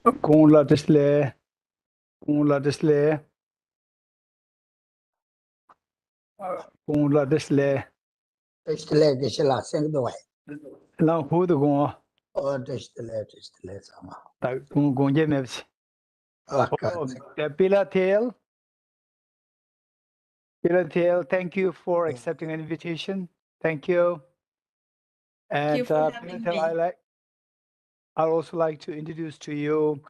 Con la disle, con la disle, con la disle. Disle sing the way. Lang hu de gon, Oh, disle sama. ta gon je mevs. Oh, Pella Thiel, thank you for accepting an invitation. Thank you. And I'd also like to introduce to you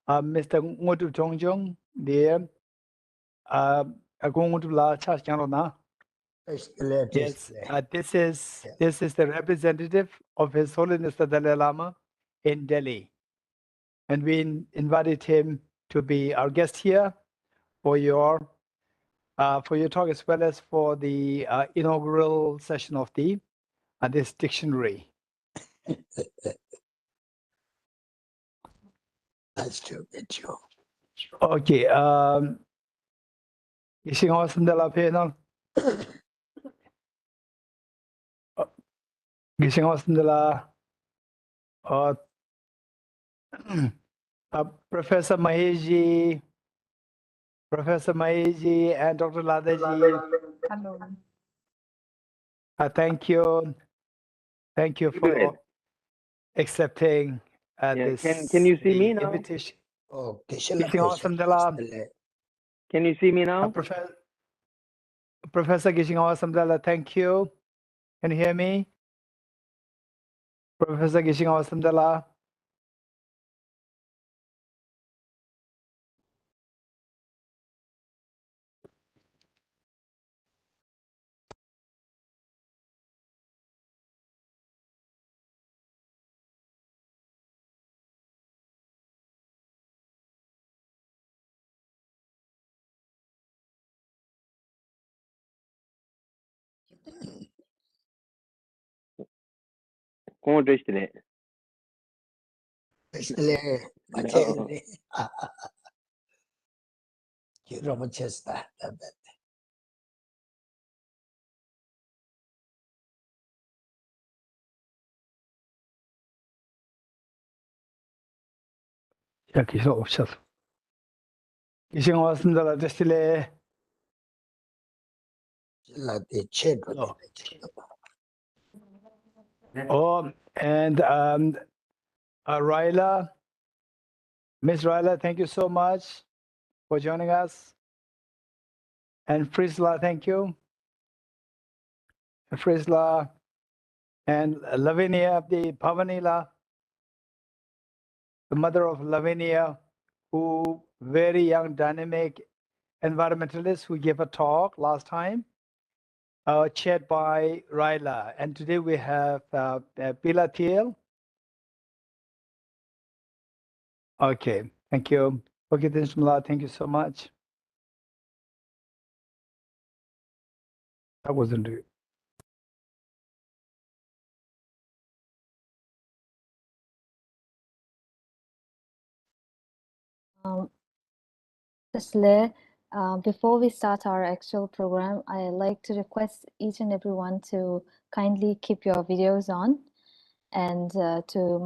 Mr. Ngodu Tongjong, dear. Ngodu La Cha Chanona. Yes, this is the representative of His Holiness the Dalai Lama in Delhi, and we invited him to be our guest here for your talk as well as for the inaugural session of this dictionary. That's too good, Joe. Okay. Gising ako sandala penal. Gising ako sandala. Professor Maheji and Dr. Ladaji. Hello. Thank you for accepting this. Can you see me now? Invitation. Oh, Can you see me now? Professor Gishingawa Samdala, thank you. Can you hear me? Professor Gishingawa Samdala. Come disle. Materially. You don't just that. Gishingawa Samdala Destile. Like the chin. Oh, and Raila, Miss Raila, thank you so much for joining us. And Frisla, thank you. Frisla and Lavinia, the Pavanila, the mother of Lavinia, who very young, dynamic environmentalist who gave a talk last time, chaired by Raila. And today we have Pella Thiel. Okay, thank you. Okay, thank you so much. That wasn't it. Before we start our actual program, I'd like to request each and everyone to kindly keep your videos on and to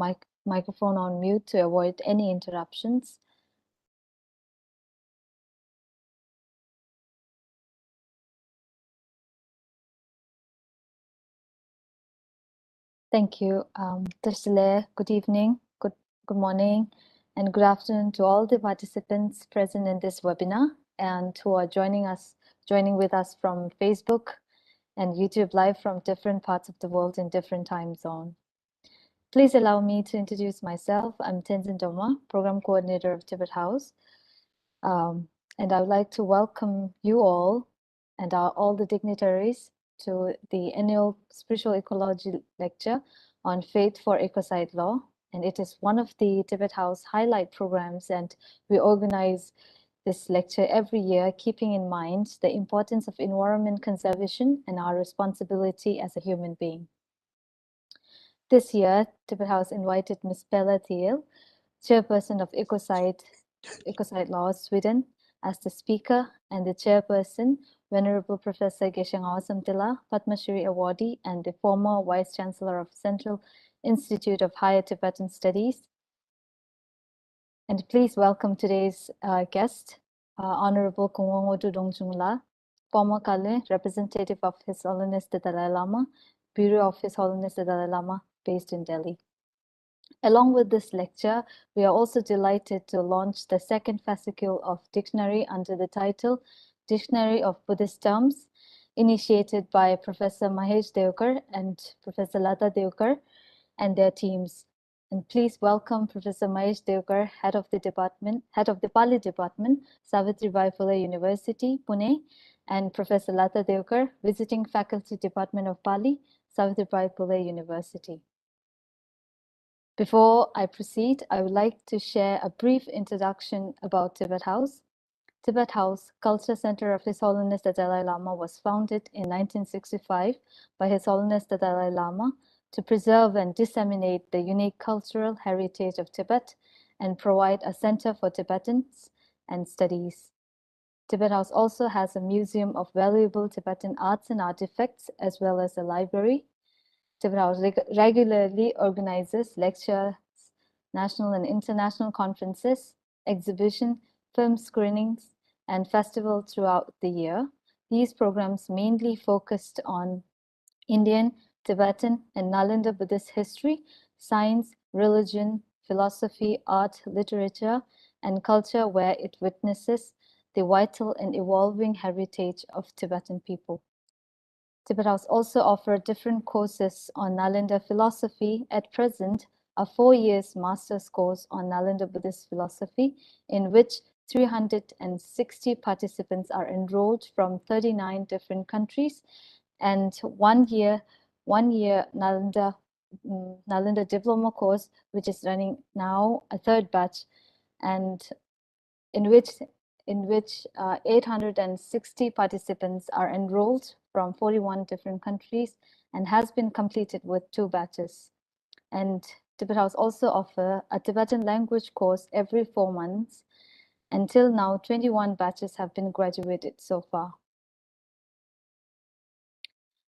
microphone on mute to avoid any interruptions. Thank you. Good evening, good morning, and good afternoon to all the participants present in this webinar and who are joining with us from Facebook and YouTube Live from different parts of the world in different time zones. Please allow me to introduce myself. I'm Tenzin Doma, Program Coordinator of Tibet House. And I would like to welcome you all and all the dignitaries to the annual Spiritual Ecology lecture on Faith for Ecocide Law. And it is one of the Tibet House highlight programs, and we organize this lecture every year, keeping in mind the importance of environment conservation and our responsibility as a human being. This year, Tibet House invited Ms. Pella Thiel, chairperson of Ecocide Law Sweden, as the speaker, and the chairperson, Venerable Professor Geshe Samtila, Padma Shri awardee and the former Vice Chancellor of Central Institute of Higher Tibetan Studies, And please welcome today's guest, Honorable Kungwongodu Dongjungla, former Kale, representative of His Holiness the Dalai Lama, Bureau of His Holiness the Dalai Lama, based in Delhi. Along with this lecture, we are also delighted to launch the second fascicule of dictionary under the title Dictionary of Buddhist Terms, initiated by Professor Mahesh Devkar and Professor Lata Devkar and their teams. And please welcome Professor Mahesh Devkar, Head of the Pali Department, Savitribai Phule University, Pune, and Professor Lata Devkar, Visiting Faculty Department of Pali, Savitribai Phule University. Before I proceed, I would like to share a brief introduction about Tibet House. Tibet House, Culture Center of His Holiness the Dalai Lama, was founded in 1965 by His Holiness the Dalai Lama to preserve and disseminate the unique cultural heritage of Tibet and provide a center for Tibetans and studies. Tibet House also has a museum of valuable Tibetan arts and artifacts, as well as a library. Tibet House regularly organizes lectures, national and international conferences, exhibitions, film screenings, and festivals throughout the year. These programs mainly focused on Indian, Tibetan, and Nalanda Buddhist history, science, religion, philosophy, art, literature, and culture, where it witnesses the vital and evolving heritage of Tibetan people. Tibet House also offers different courses on Nalanda philosophy. At present, a 4-year master's course on Nalanda Buddhist philosophy, in which 360 participants are enrolled from 39 different countries, and one year Nalanda diploma course, which is running now, a third batch, and in which 860 participants are enrolled from 41 different countries and has been completed with 2 batches. And Tibet House also offers a Tibetan language course every 4 months. Until now, 21 batches have been graduated so far.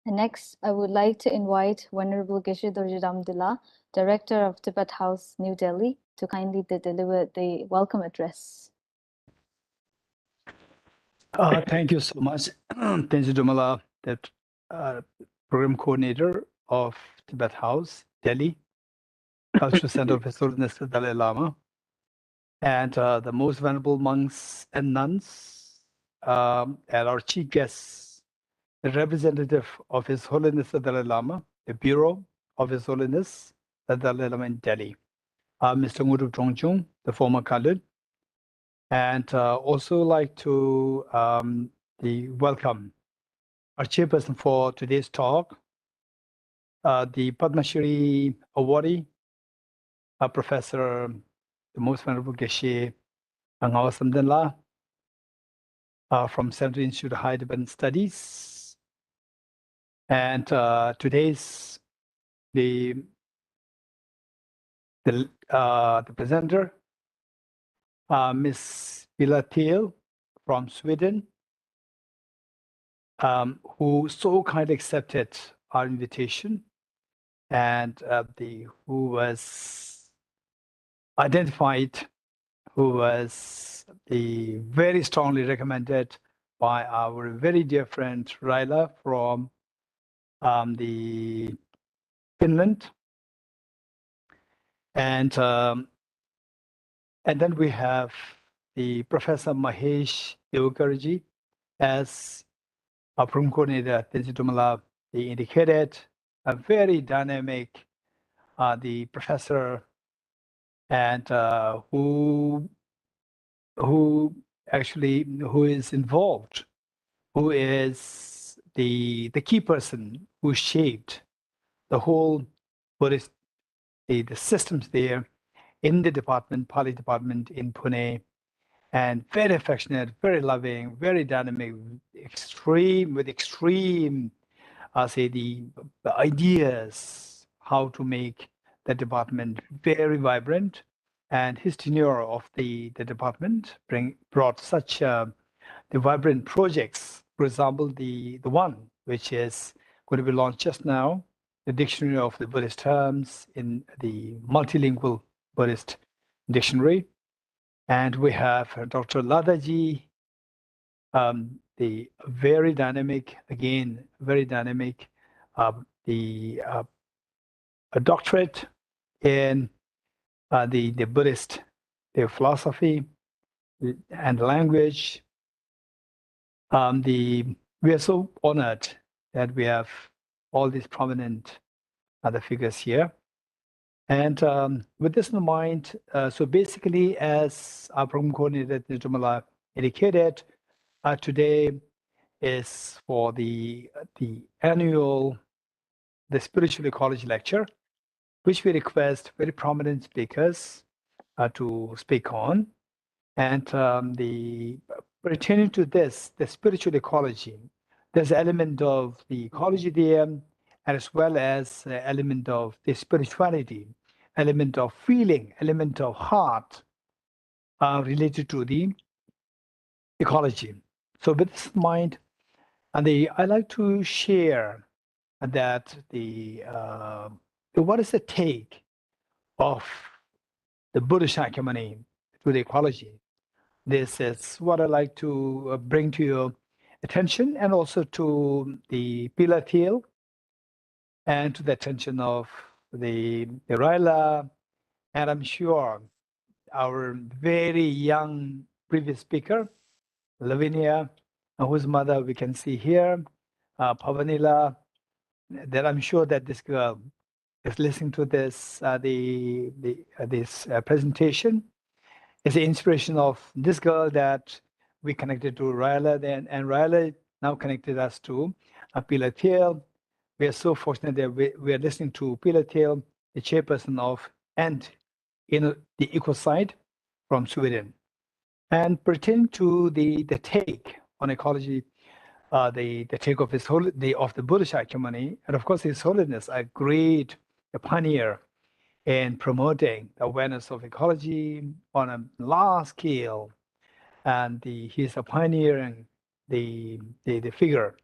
And next, I would like to invite Venerable Geshe Dorje Damdila, Director of Tibet House, New Delhi, to kindly deliver the welcome address. Thank you so much, Tenji Dumala, the program coordinator of Tibet House, Delhi, Cultural Center of His Holiness the Dalai Lama, and the most venerable monks and nuns, and our chief guests, the representative of His Holiness the Dalai Lama, the Bureau of His Holiness the Dalai Lama in Delhi, Mr. Nguruk Chongchung, the former Khalid, and also like to welcome our chairperson for today's talk, the Padma Shri awardee, Professor, the most venerable Geshe Ngawa Samdala, from Central Institute of High Tibetan Studies, and today's the presenter, Miss Pella Thiel from Sweden, who so kindly accepted our invitation, and who was identified, who was very strongly recommended by our very dear friend Raila from the Finland, and then we have the Professor Mahesh Devkar as our program coordinator, Tenji Dumala, indicated, a very dynamic, the professor, and who is involved, who is the key person who shaped the whole Buddhist, the systems there in the department, Pali department in Pune, and very affectionate, very loving, very dynamic, with extreme, the ideas how to make the department very vibrant. And his tenure of the department brought such the vibrant projects. For example, the one which is going to be launched just now, the Dictionary of the Buddhist Terms in the Multilingual Buddhist Dictionary, And we have Dr. Ladaji, the very dynamic, again, very dynamic, a doctorate in the Buddhist, the philosophy and language. We are so honored that we have all these prominent other figures here. And with this in mind, so basically, as our program coordinator Nijamala indicated, today is for the annual, the Spiritual Ecology lecture, which we request very prominent speakers to speak on. And pertaining to this, the spiritual ecology, there's an element of the ecology there, as well as an element of the spirituality, element of feeling, element of heart related to the ecology. So with this in mind, and I like to share that what is the take of the Buddhist Shakyamuni to the ecology. This is what I like to bring to your attention, and also to the Pella Thiel, and to the attention of the Raila, and I'm sure our very young previous speaker, Lavinia, whose mother we can see here, Pavanila, that I'm sure that this girl is listening to this this presentation. It's the inspiration of this girl that we connected to Raila then, and Raila now connected us to Pella Thiel. We are so fortunate that we are listening to Pella Thiel, the chairperson of End Ecocide from Sweden. And pertaining to the take on ecology, the take of the Buddhist Shakyamuni, and of course His Holiness, a pioneer in promoting the awareness of ecology on a large scale, and he's a pioneer and the figure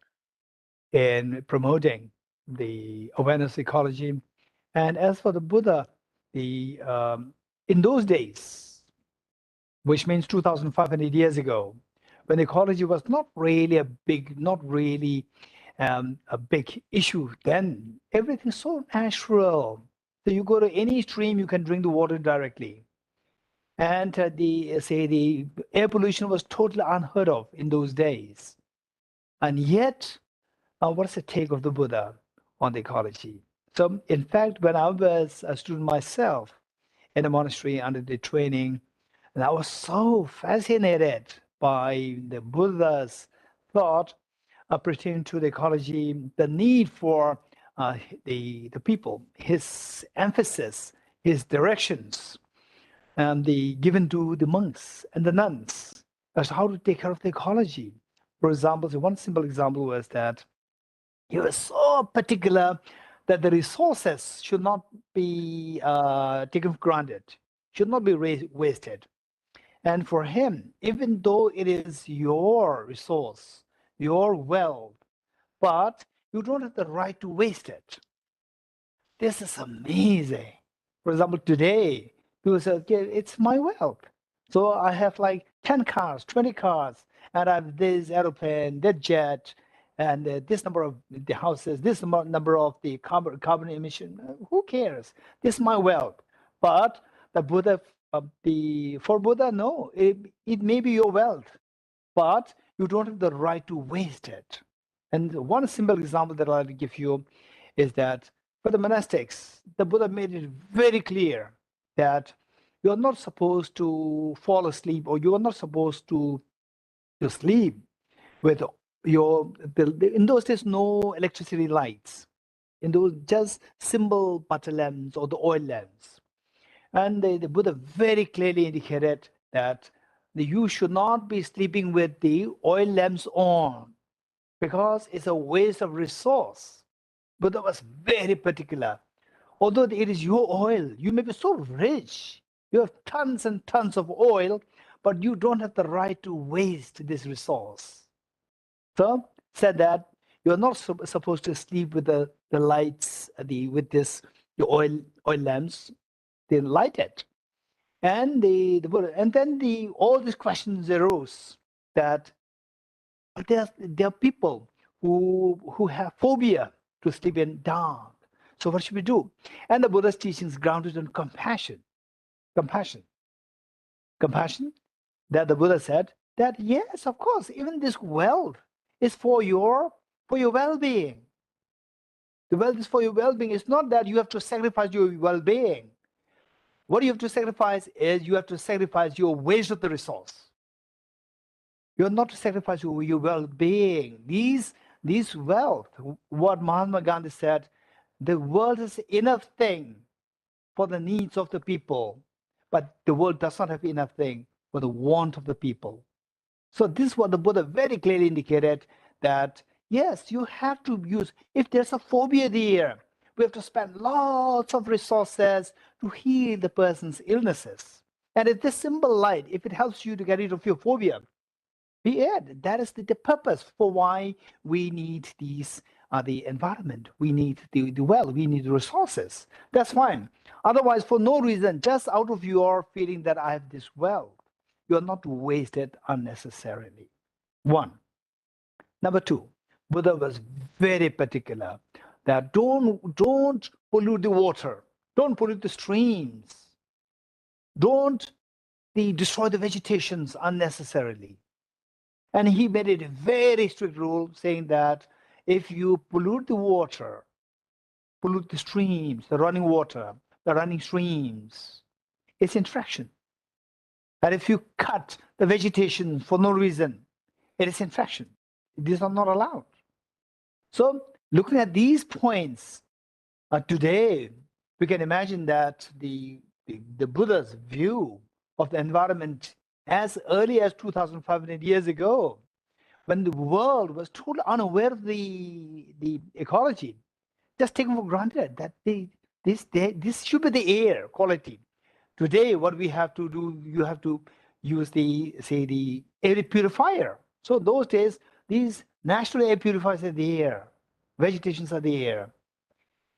in promoting the awareness of ecology. And as for the Buddha, in those days, which means 2,500 years ago, when ecology was not really a big issue, then everything's so natural. So you go to any stream, you can drink the water directly. And the air pollution was totally unheard of in those days. And yet, what's the take of the Buddha on the ecology? So in fact, when I was a student myself in a monastery under the training, and I was so fascinated by the Buddha's thought pertaining to the ecology, the need for the people, his emphasis, his directions, and given to the monks and the nuns as to how to take care of the ecology. For example, one simple example was that he was so particular that the resources should not be taken for granted, should not be wasted. And for him, even though it is your resource, your wealth, but you don't have the right to waste it. This is amazing. For example, today, people say, okay, it's my wealth. So I have like 10 cars, 20 cars, and I have this airplane, that jet, and this number of the houses, this number of the carbon emission. Who cares? This is my wealth. But the Buddha, for Buddha, no, it may be your wealth, but you don't have the right to waste it. And one simple example that I'll give you is that for the monastics, the Buddha made it very clear that you're not supposed to fall asleep, or you're not supposed to sleep with in those days, no electricity lights. In those, just simple butter lamps or the oil lamps. And the Buddha very clearly indicated that you should not be sleeping with the oil lamps on, because it's a waste of resource. Buddha was very particular. Although it is your oil, you may be so rich, you have tons and tons of oil, but you don't have the right to waste this resource. So said that you're not supposed to sleep with the lights, the oil lamps. They light it. And the Buddha, and then all these questions arose that there are people who have phobia to sleep in dark. So what should we do? And the Buddha's teachings grounded on compassion. Compassion. Compassion. That the Buddha said that yes, of course, even this wealth is for your well-being. The wealth is for your well-being. It's not that you have to sacrifice your well-being. What you have to sacrifice is you have to sacrifice your waste of the resource. You're not to sacrifice your well-being. These wealth, what Mahatma Gandhi said, the world is enough thing for the needs of the people, but the world does not have enough thing for the want of the people. So this is what the Buddha very clearly indicated, that yes, you have to use, if there's a phobia there, we have to spend lots of resources to heal the person's illnesses. And if this simple light, if it helps you to get rid of your phobia, be it. That is the purpose for why we need these, the environment. We need the well, we need the resources. That's fine. Otherwise, for no reason, just out of your feeling that I have this wealth, you're not to waste it unnecessarily. One. Number two, Buddha was very particular that don't pollute the water, don't pollute the streams, don't destroy the vegetations unnecessarily. And he made it a very strict rule saying that if you pollute the water, pollute the streams, the running water, the running streams, it's infraction. And if you cut the vegetation for no reason, it is infraction. These are not allowed. So looking at these points today, we can imagine that the Buddha's view of the environment as early as 2,500 years ago, when the world was totally unaware of the ecology, just taken for granted that this should be the air quality. Today, what we have to do, you have to use the air purifier. So those days, these natural air purifiers are the air, vegetations are the air.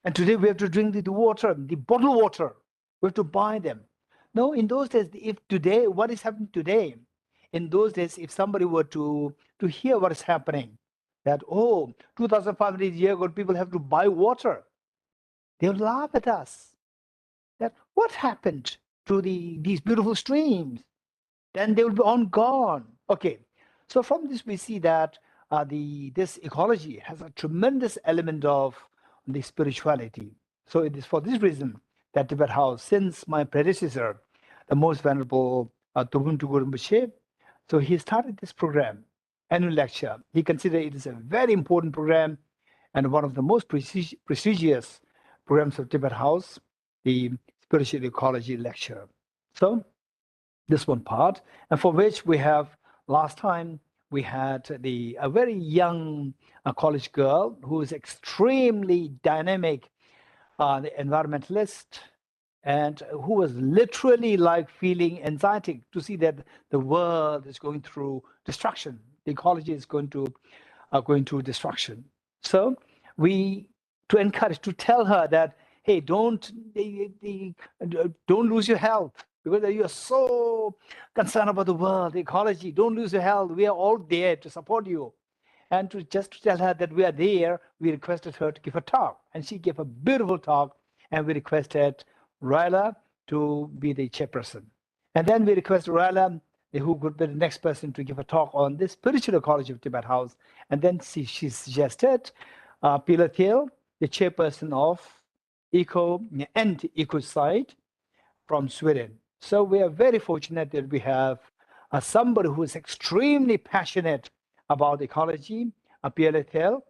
And today we have to drink the water, the bottled water. We have to buy them. No, in those days, if today, what is happening today? In those days, if somebody were to hear what is happening, that, 2,500 years ago, people have to buy water, they'll laugh at us. That what happened to these beautiful streams? Then they will be all gone. Okay, so from this we see that this ecology has a tremendous element of the spirituality. So it is for this reason that Tibet House, since my predecessor, the most venerable Tugun Tugur Rinpoche, so he started this program, annual lecture. He considered it is a very important program and one of the most prestigious programs of Tibet House, the Spiritual Ecology Lecture. So this one part, and for which we have, last time we had a very young college girl who is extremely dynamic, the environmentalist, and who was literally like feeling anxiety to see that the world is going through destruction. The ecology is going through destruction. So we, to encourage, to tell her that, hey, don't lose your health, because you are so concerned about the world, the ecology. Don't lose your health. We are all there to support you. And to tell her that we are there, we requested her to give a talk. And she gave a beautiful talk. And we requested Ryla to be the chairperson. And then we requested Ryla, who could be the next person, to give a talk on the spiritual ecology of Tibet House. And then she suggested Pella Thiel, the chairperson of End Ecocide from Sweden. So we are very fortunate that we have somebody who is extremely passionate about ecology, Pella Thiel,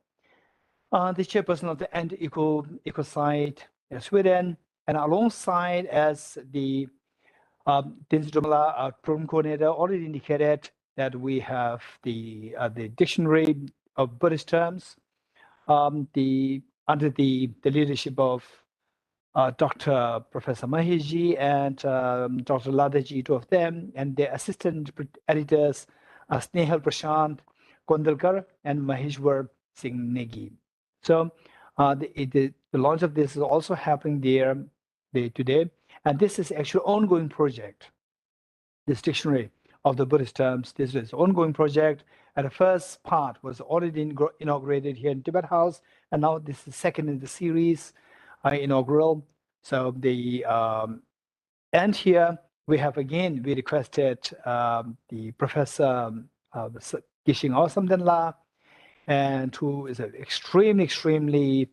the chairperson of the End Ecocide Sweden, and alongside as the Dinsdumala program coordinator already indicated that we have the dictionary of Buddhist terms, under the leadership of Dr. Professor Maheshji and Dr. Ladaji, two of them, and their assistant editors, Snehal Prashant Kondalkar and Maheshwar Singh Negi. So the launch of this is also happening there today. And this is actually ongoing project. This dictionary of the Buddhist terms, this is an ongoing project. And the first part was already inaugurated here in Tibet House, and now this is second in the series, inaugural. So the and here we have again, we requested the Professor Gishing Awesome and who is an extremely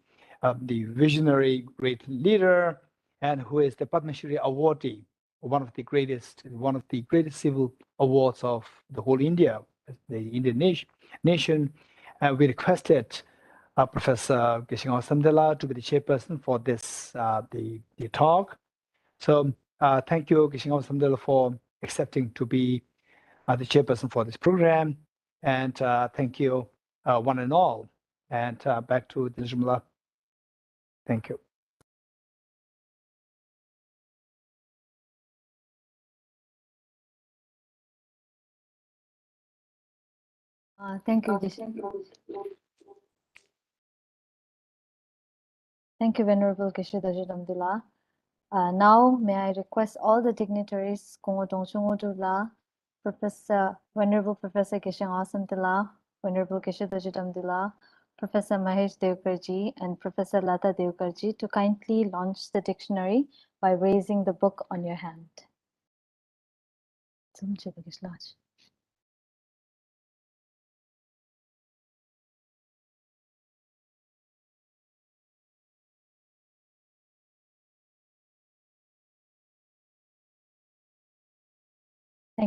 the visionary great leader, and who is the Padma Shri awardee, one of the greatest civil awards of the whole India, the Indian nation. We requested Professor Gishing Awesome to be the chairperson for this the talk. So thank you, Gishing Awesome for accepting to be the chairperson for this program, and thank you one and all. And back to Nirjamala. Thank you. Thank you, Thank you, Venerable Geshe Dajit Amdullah. Now, may I request all the dignitaries, Venerable Professor Geshe Awesome, Venerable Geshe Dajit Amdullah, Professor Mahesh Devkarji, and Professor Lata Devkarji to kindly launch the dictionary by raising the book on your hand. Thank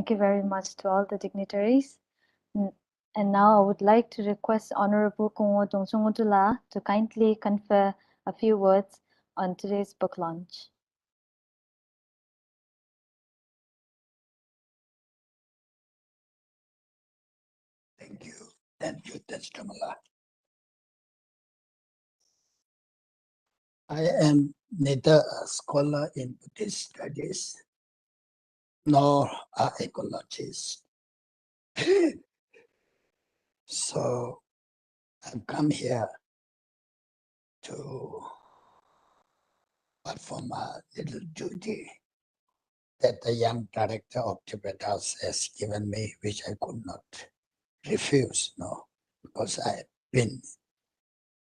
you very much to all the dignitaries. And now I would like to request Honorable Kongo Dongchungutula to kindly confer a few words on today's book launch. Thank you. Thank you, Testamala. I am neither a scholar in Buddhist studies nor an ecologist. So I've come here to perform a little duty that the young director of Tibet House has given me, which I could not refuse, no, because I've been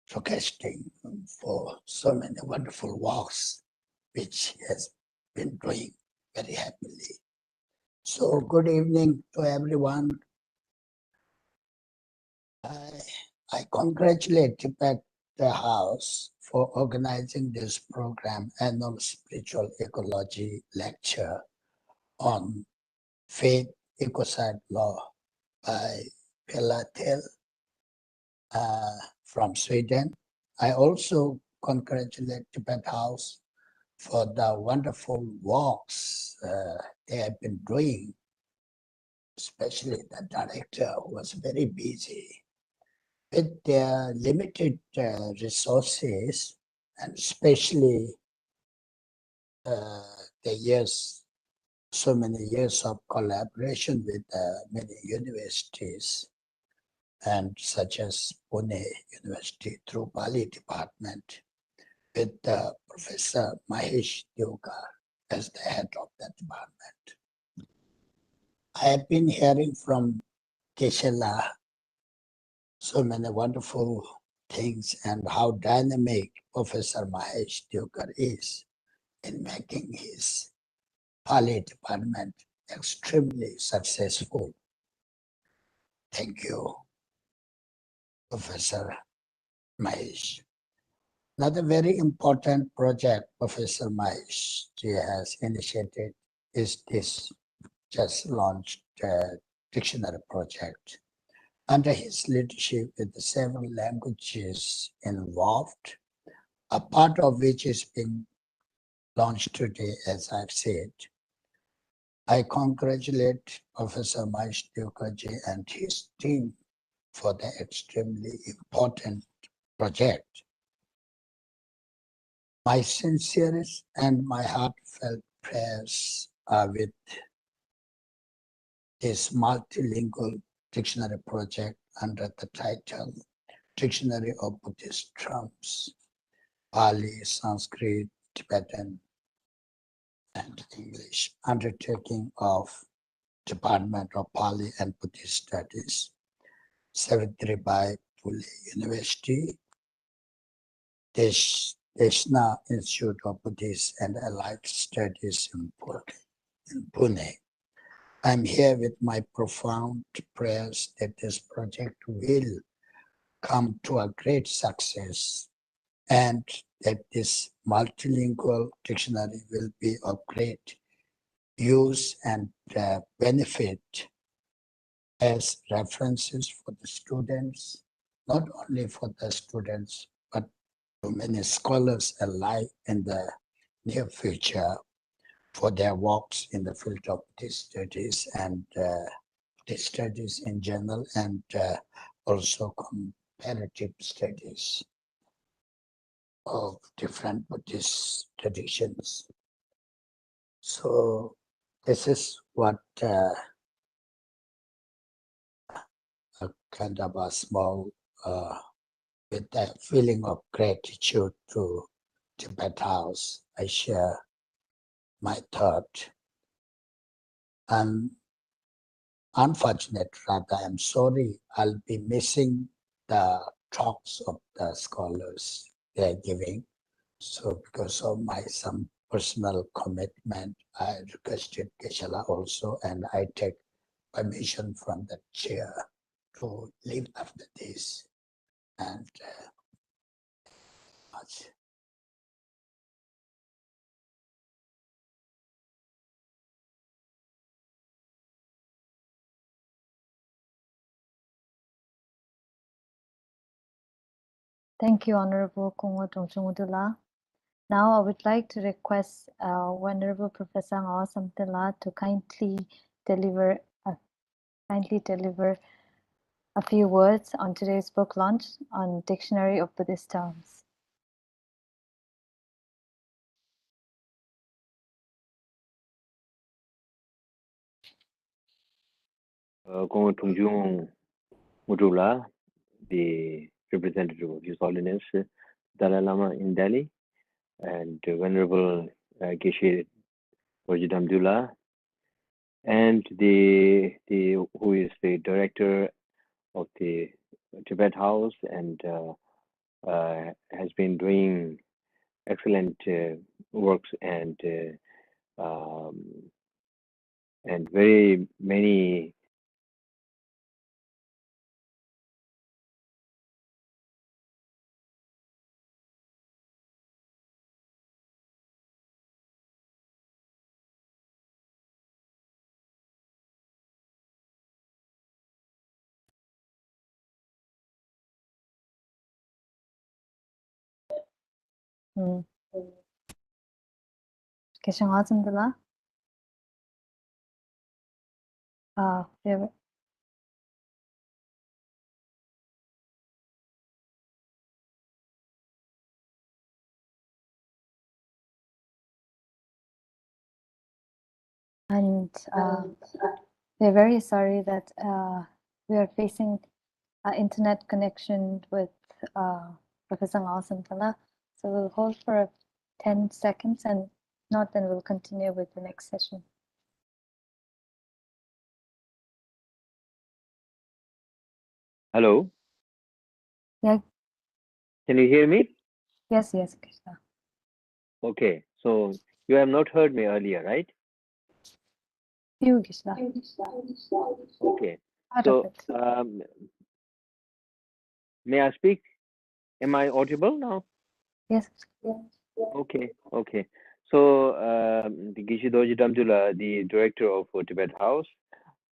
forecasting for so many wonderful walks, which he has been doing very happily. So good evening to everyone. I congratulate Tibet House for organizing this program, Annual Spiritual Ecology Lecture on Faith, Ecocide Law by Pella Thiel from Sweden. I also congratulate Tibet House for the wonderful walks they have been doing, especially the director who was very busy. With their limited resources, and especially the years, so many years of collaboration with many universities, and such as Pune University through Pali Department, with Professor Mahesh Devkar as the head of that department. I have been hearing from Keshela so many wonderful things and how dynamic Professor Mahesh Devkar is in making his Pali department extremely successful. Thank you, Professor Mahesh. Another very important project Professor Mahesh has initiated is this just launched dictionary project. Under his leadership, with the several languages involved, a part of which is being launched today, as I've said. I congratulate Professor Mahesh Devkarji and his team for the extremely important project. My sincerest and my heartfelt prayers are with this multilingual dictionary project under the title Dictionary of Buddhist Terms, Pali, Sanskrit, Tibetan, and English, undertaking of Department of Pali and Buddhist Studies, Savitribai Phule University, Deshna Institute of Buddhist and Allied Studies in Pune. I'm here with my profound prayers that this project will come to a great success and that this multilingual dictionary will be of great use and benefit as references for the students, not only for the students, but to many scholars alike in the near future for their works in the field of Buddhist studies and Buddhist studies in general, and also comparative studies of different Buddhist traditions. So this is what a kind of a small, with a feeling of gratitude to Tibet House, I share my thought. I'm unfortunate, rather, I'm sorry, I'll be missing the talks of the scholars they're giving. So because of my some personal commitment, I requested Geshe-la also, and I take permission from the chair to leave after this. And much. Thank you, Honorable Kongo Tongchungudula. Now I would like to request Venerable Professor Ngao Samtila to kindly deliver a few words on today's book launch on Dictionary of Buddhist Terms. Kongo Tungjung Mudula, the representative of His Holiness Dalai Lama in Delhi, and Venerable Geshe Dorji and the who is the director of the Tibet House and has been doing excellent works and very many Geshe Ngao Samtila. And we're very sorry that we are facing internet connection with Professor Ngao Samtila. So we'll hold for 10 seconds, and not then we'll continue with the next session. Hello. Yeah. Can you hear me? Yes, Krishna. Okay, so you have not heard me earlier, right? You, Krishna. Okay, Part so of it. may I speak? Am I audible now? Yes. Okay. So the Geshe Dorji Damjula, the director of Tibet House,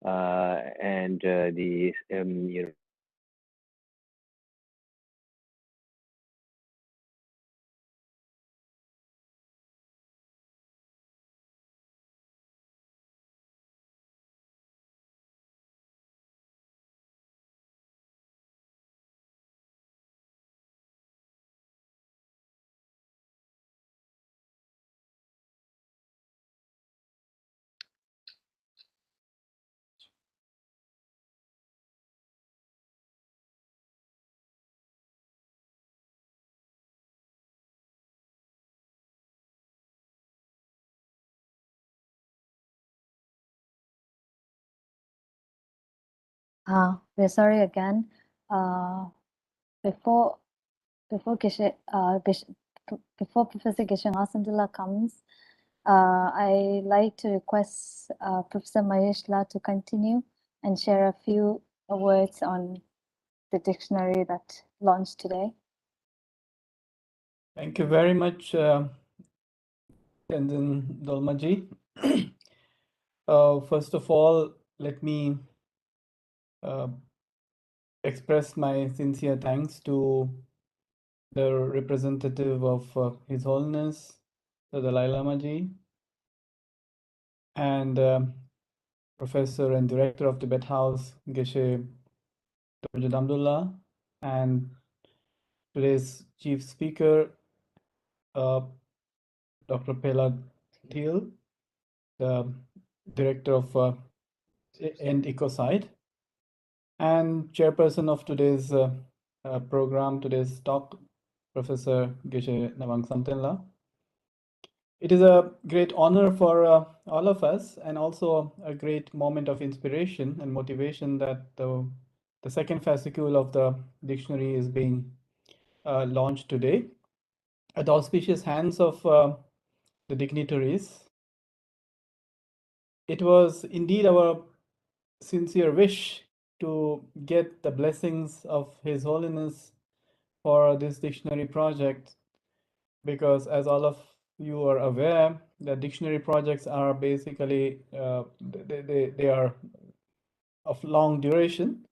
and the We're sorry again. Before before Professor Geshe Hasandullah comes, I like to request Professor Maheshla to continue and share a few words on the dictionary that launched today. Thank you very much, Tenzin Dolmaji. First of all, let me express my sincere thanks to the representative of His Holiness, the Dalai Lama Ji, and Professor and Director of Tibet House, Geshe Dr. Abdullah, and today's Chief Speaker, Dr. Pella Thiel, the Director of End Ecocide, and chairperson of today's program, today's talk, Professor Geshe Nawang Samtenla. It is a great honor for all of us, and also a great moment of inspiration and motivation that the second fascicule of the dictionary is being launched today at the auspicious hands of the dignitaries. It was indeed our sincere wish to get the blessings of His Holiness for this dictionary project, because as all of you are aware, the dictionary projects are basically they are of long duration,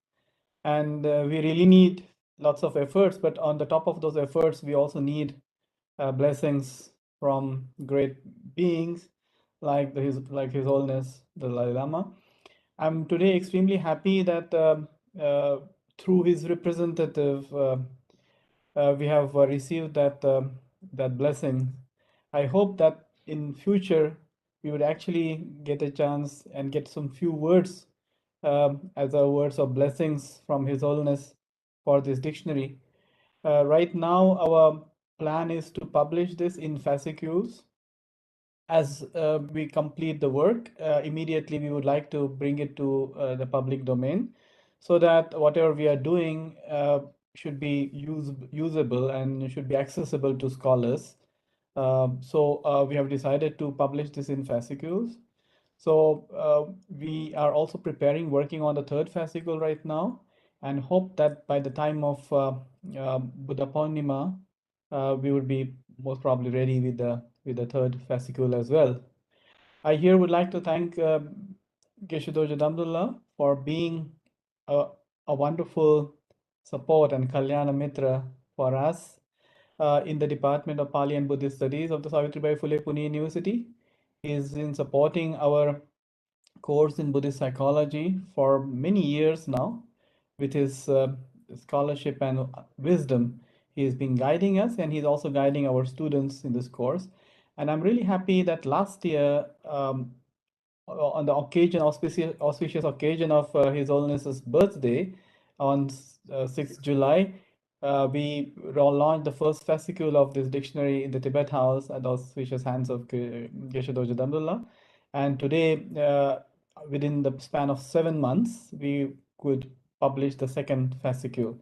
and we really need lots of efforts, but on the top of those efforts we also need blessings from great beings like His Holiness the Dalai Lama. I'm today extremely happy that through his representative we have received that blessing. I hope that in future we would actually get a chance and get some few words as a words of blessings from His Holiness for this dictionary. Right now our plan is to publish this in fascicules. As we complete the work, immediately we would like to bring it to the public domain, so that whatever we are doing should be usable and should be accessible to scholars. So we have decided to publish this in fascicules. So we are also working on the third fascicle right now, and hope that by the time of Buddha Purnima, we would be most probably ready with the third fascicule as well. I here would like to thank Geshe Dorje Damdullah for being a wonderful support and Kalyana Mitra for us in the Department of Pali and Buddhist Studies of the Savitribai Phule Pune University. He is in supporting our course in Buddhist psychology for many years now. With his scholarship and wisdom, he has been guiding us, and he's also guiding our students in this course. And I'm really happy that last year, on the auspicious occasion of His Holiness's birthday, on 6th July, we launched the first fascicule of this dictionary in the Tibet House at the auspicious hands of Geshe Dorje Damdullah. And today, within the span of 7 months, we could publish the second fascicule.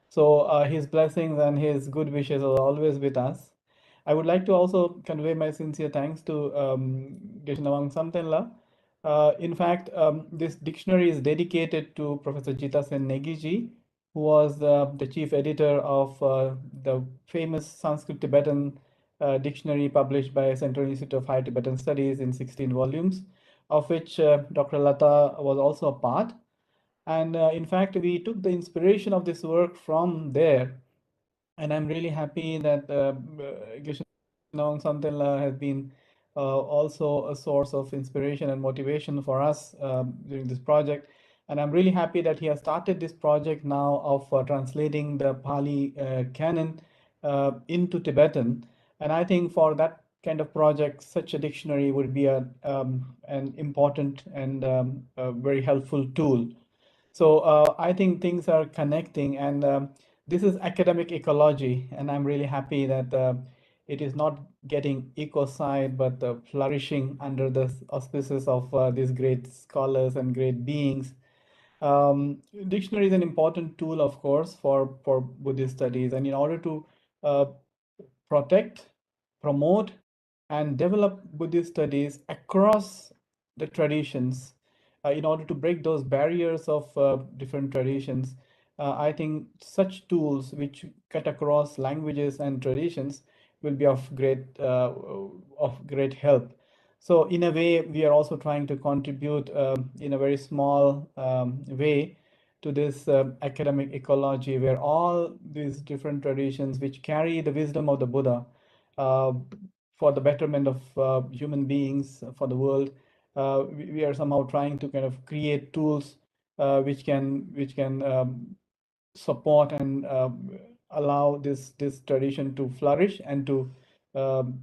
So his blessings and his good wishes are always with us. I would like to also convey my sincere thanks to Geshe Nawang Samtenla. In fact, this dictionary is dedicated to Professor Jita Sen Negiji, who was the chief editor of the famous Sanskrit Tibetan dictionary published by Central Institute of Higher Tibetan Studies in 16 volumes, of which Dr. Lata was also a part. And in fact, we took the inspiration of this work from there. And I'm really happy that Geshe Nawang Samtenla has been also a source of inspiration and motivation for us during this project. And I'm really happy that he has started this project now of translating the Pali canon into Tibetan. And I think for that kind of project, such a dictionary would be an important and a very helpful tool. So I think things are connecting, and this is academic ecology, and I'm really happy that it is not getting ecocide, but flourishing under the auspices of these great scholars and great beings. Dictionary is an important tool, of course, for Buddhist studies, and in order to protect, promote, and develop Buddhist studies across the traditions, in order to break those barriers of different traditions, I think such tools which cut across languages and traditions will be of great help. So in a way, we are also trying to contribute in a very small way to this academic ecology, where all these different traditions which carry the wisdom of the Buddha for the betterment of human beings, for the world, we are somehow trying to kind of create tools which can support and allow this tradition to flourish and to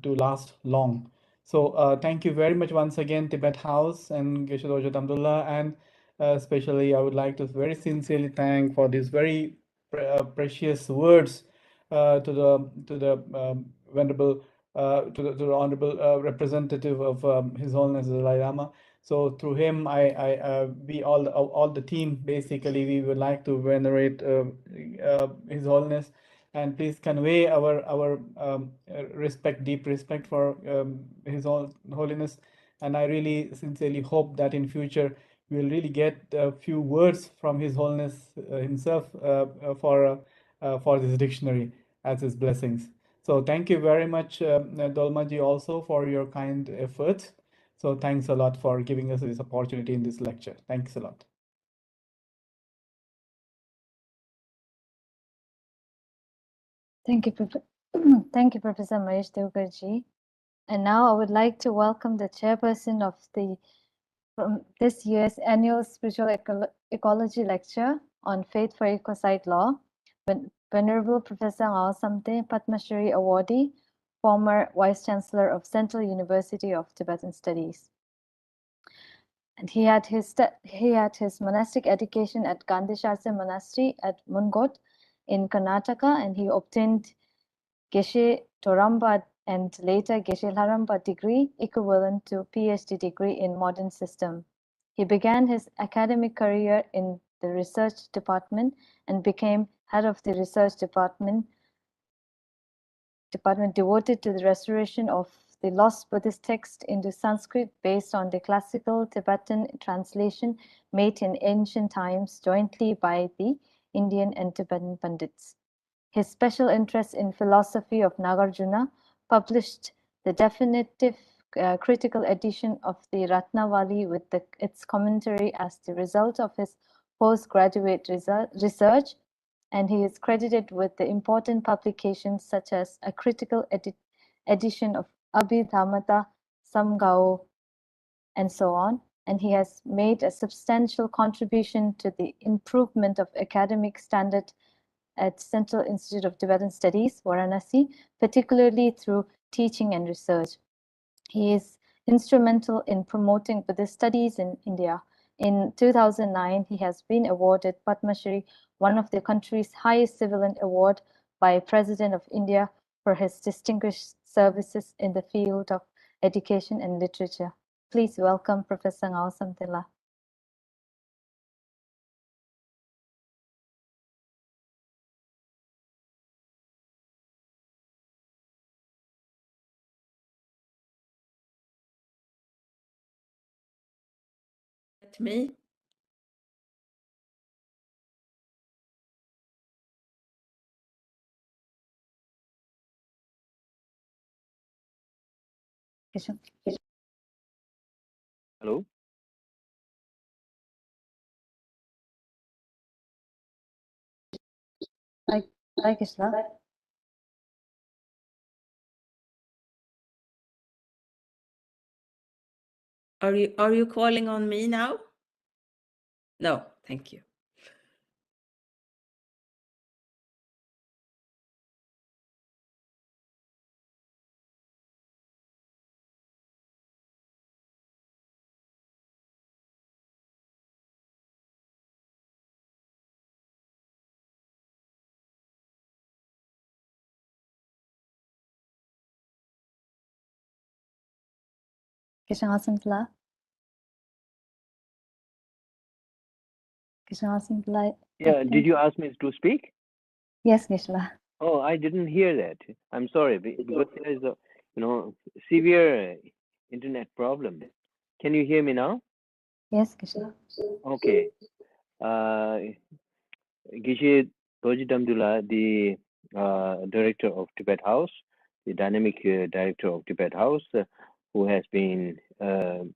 last long. So thank you very much once again, Tibet House and Geshe Dorje Damdullah, and especially I would like to very sincerely thank for these very precious words to the venerable to the honorable representative of His Holiness the Dalai Lama. So through him, we all the team basically, we would like to venerate His Holiness, and please convey our respect, deep respect for His Holiness. And I really sincerely hope that in future we will really get a few words from His Holiness himself for this dictionary as his blessings. So thank you very much, Dolmaji, also for your kind efforts. So thanks a lot for giving us this opportunity in this lecture. Thanks a lot. Thank you, thank you, Professor Mahesh Devgarji. And now I would like to welcome the chairperson of from this year's annual Spiritual Ecology Lecture on Faith for Ecocide Law, Venerable Professor Ngao Samte, Padma Shri awardee, former Vice Chancellor of Central University of Tibetan Studies. And he had his monastic education at Gandhishastra Monastery at Mungot in Karnataka, and he obtained Geshe Toramba and later Geshe Laramba degree equivalent to PhD degree in modern system. He began his academic career in the research department and became head of the research department devoted to the restoration of the lost Buddhist text into Sanskrit based on the classical Tibetan translation made in ancient times jointly by the Indian and Tibetan Pandits. His special interest in philosophy of Nagarjuna published the definitive critical edition of the Ratnavali with its commentary as the result of his postgraduate research, and he is credited with the important publications such as a critical edition of Abhidhamata Samgao and so on. And he has made a substantial contribution to the improvement of academic standard at Central Institute of Tibetan Studies, Varanasi, particularly through teaching and research. He is instrumental in promoting Buddhist studies in India. In 2009, he has been awarded Padma Shri, one of the country's highest civilian award by President of India for his distinguished services in the field of education and literature. Please welcome Professor Ngao Samtila. Me. Hello. Hi, Krishna. Are you calling on me now? No, thank you. Krishna Samtila. Yeah, did you ask me to speak? Yes, Gisela. Oh, I didn't hear that. I'm sorry, because there is a, severe internet problem. Can you hear me now? Yes, Gisela. Okay. Gishi Doji Damdula, the director of Tibet House, the dynamic director of Tibet House, who has been the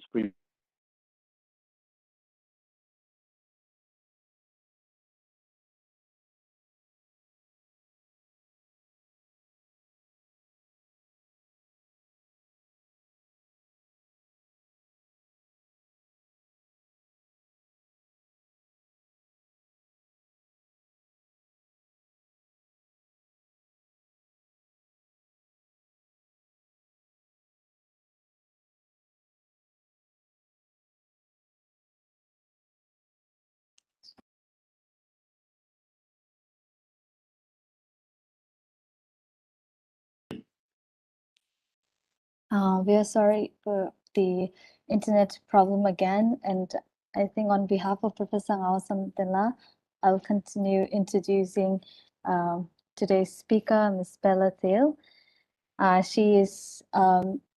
Supreme. We are sorry for the internet problem again, and I think on behalf of Professor Ngao Samdela, I'll continue introducing today's speaker, Ms. Pella Thiel. She is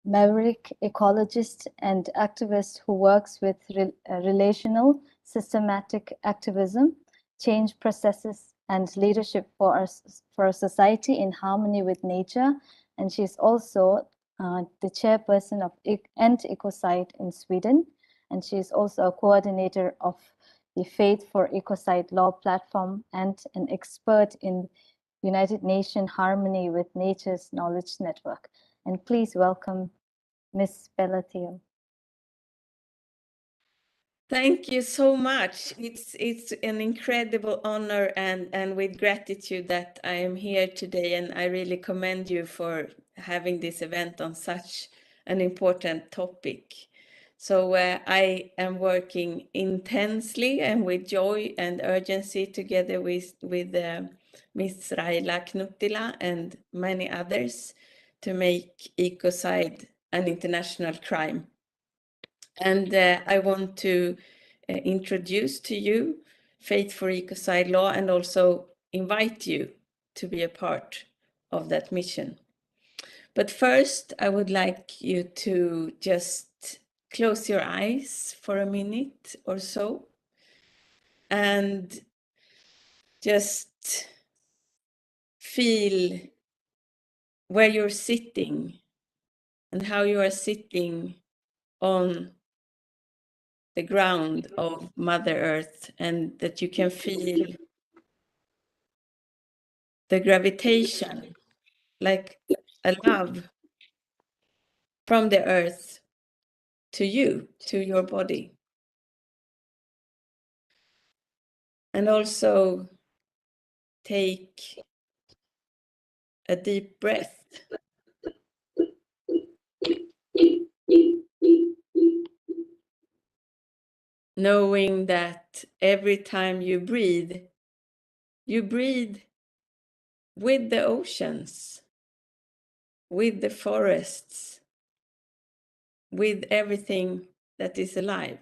Maverick Ecologist and activist who works with relational, systematic activism, change processes, and leadership for a society in harmony with nature. And she's also the chairperson of End Ecocide in Sweden. And she's also a coordinator of the Faith for Ecocide Law platform and an expert in United Nations Harmony with Nature's Knowledge Network. And please welcome Ms. Pella Thiel. Thank you so much. It's an incredible honor and with gratitude that I am here today, and I really commend you for having this event on such an important topic. So I am working intensely and with joy and urgency together with Ms. Raila Knuttila and many others to make ecocide an international crime. And I want to introduce to you Faith for Ecocide Law and also invite you to be a part of that mission. But first, I would like you to just close your eyes for a minute or so and just feel where you're sitting and how you are sitting on the ground of Mother Earth, and that you can feel the gravitation, like a love from the earth to you, to your body. And also take a deep breath. Knowing that every time you breathe with the oceans, with the forests, with everything that is alive.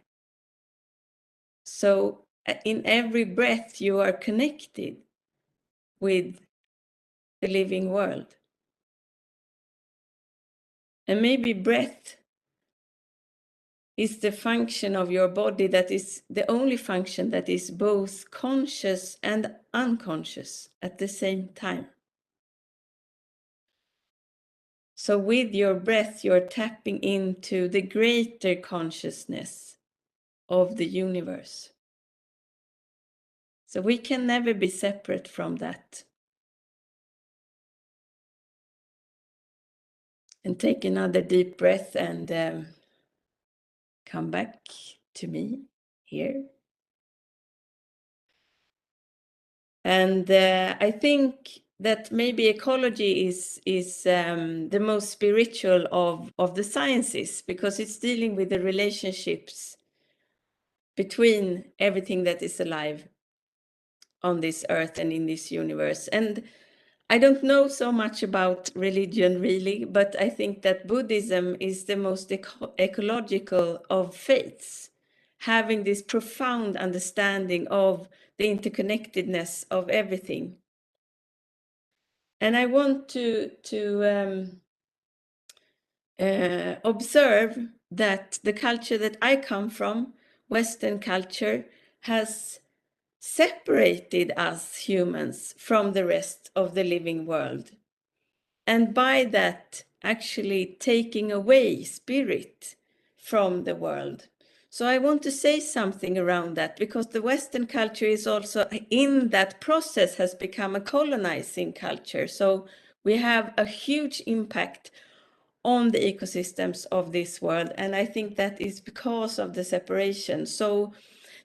So in every breath you are connected with the living world. And maybe breath is the function of your body that is the only function that is both conscious and unconscious at the same time. So with your breath, you're tapping into the greater consciousness of the universe. So we can never be separate from that. And take another deep breath and come back to me here. And I think that maybe ecology is the most spiritual of the sciences, because it's dealing with the relationships between everything that is alive on this earth and in this universe. And I don't know so much about religion really, but I think that Buddhism is the most ecological of faiths, having this profound understanding of the interconnectedness of everything. And I want to observe that the culture that I come from, Western culture, has separated us humans from the rest of the living world. And by that, actually taking away spirit from the world. So I want to say something around that, because the Western culture is also in that process has become a colonizing culture. So we have a huge impact on the ecosystems of this world. And I think that is because of the separation. So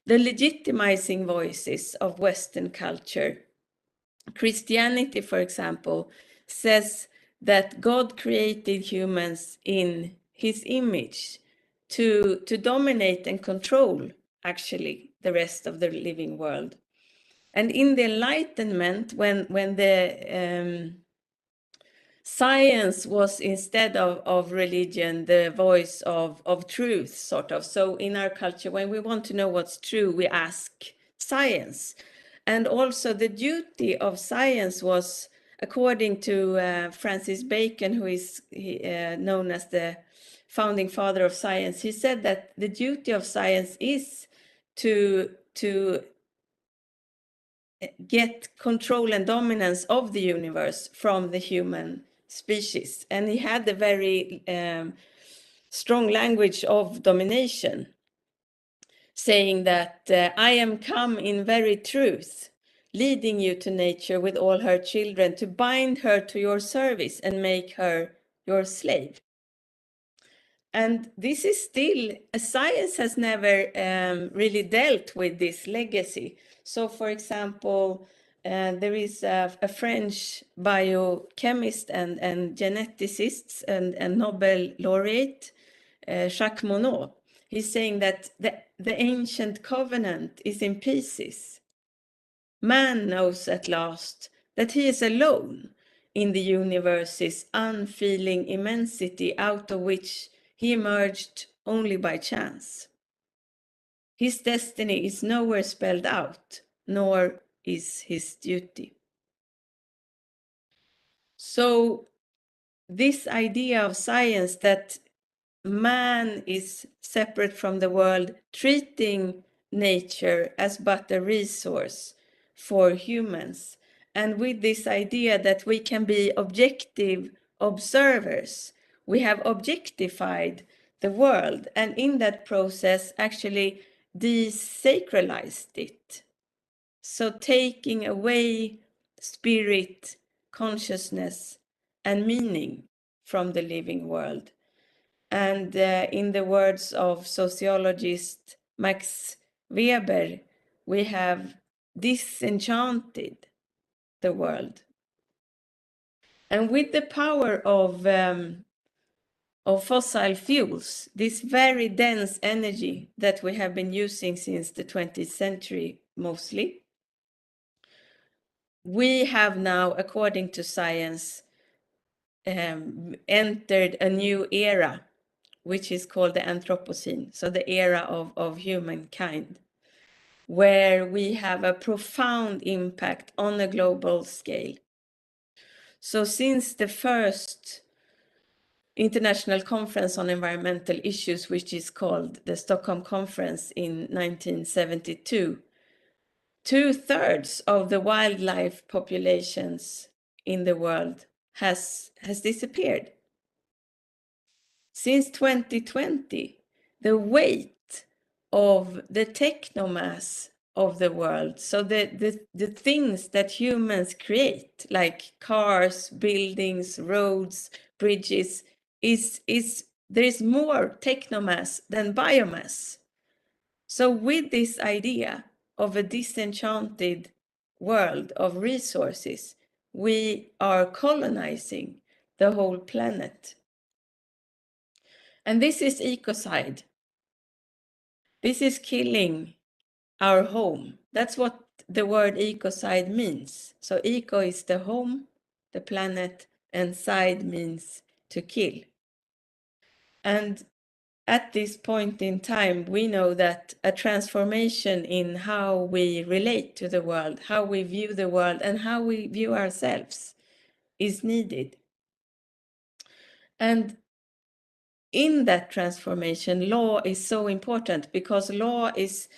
the legitimizing voices of Western culture, Christianity, for example, says that God created humans in his image to dominate and control, actually, the rest of the living world. And in the Enlightenment, when the science was, instead of religion, the voice of truth, sort of. So in our culture, when we want to know what's true, we ask science. And also the duty of science was, according to Francis Bacon, who is known as the founding father of science, he said that the duty of science is to get control and dominance of the universe from the human species. And he had a very strong language of domination, saying that I am come in very truth, leading you to nature with all her children, to bind her to your service and make her your slave. And this is still, science has never really dealt with this legacy. So for example, there is a French biochemist and geneticist and Nobel laureate, Jacques Monod. He's saying that the ancient covenant is in pieces. Man knows at last that he is alone in the universe's unfeeling immensity, out of which he emerged only by chance. His destiny is nowhere spelled out, nor is his duty. So this idea of science, that man is separate from the world, treating nature as but a resource for humans, and with this idea that we can be objective observers, we have objectified the world, and in that process actually desacralized it. So taking away spirit, consciousness, and meaning from the living world. And in the words of sociologist Max Weber, we have disenchanted the world. And with the power of fossil fuels, this very dense energy that we have been using since the 20th century mostly, we have now, according to science, entered a new era, which is called the Anthropocene, so the era of humankind, where we have a profound impact on a global scale. So since the first International Conference on Environmental Issues, which is called the Stockholm Conference in 1972, 2/3 of the wildlife populations in the world has disappeared. Since 2020, the weight of the technomass of the world, so the things that humans create, like cars, buildings, roads, bridges, there is more technomass than biomass. So with this idea of a disenchanted world of resources, we are colonizing the whole planet. And this is ecocide. This is killing our home. That's what the word ecocide means. So eco is the home, the planet, and side means to kill. And at this point in time, we know that a transformation in how we relate to the world, how we view the world, and how we view ourselves is needed. And in that transformation, law is so important, because law is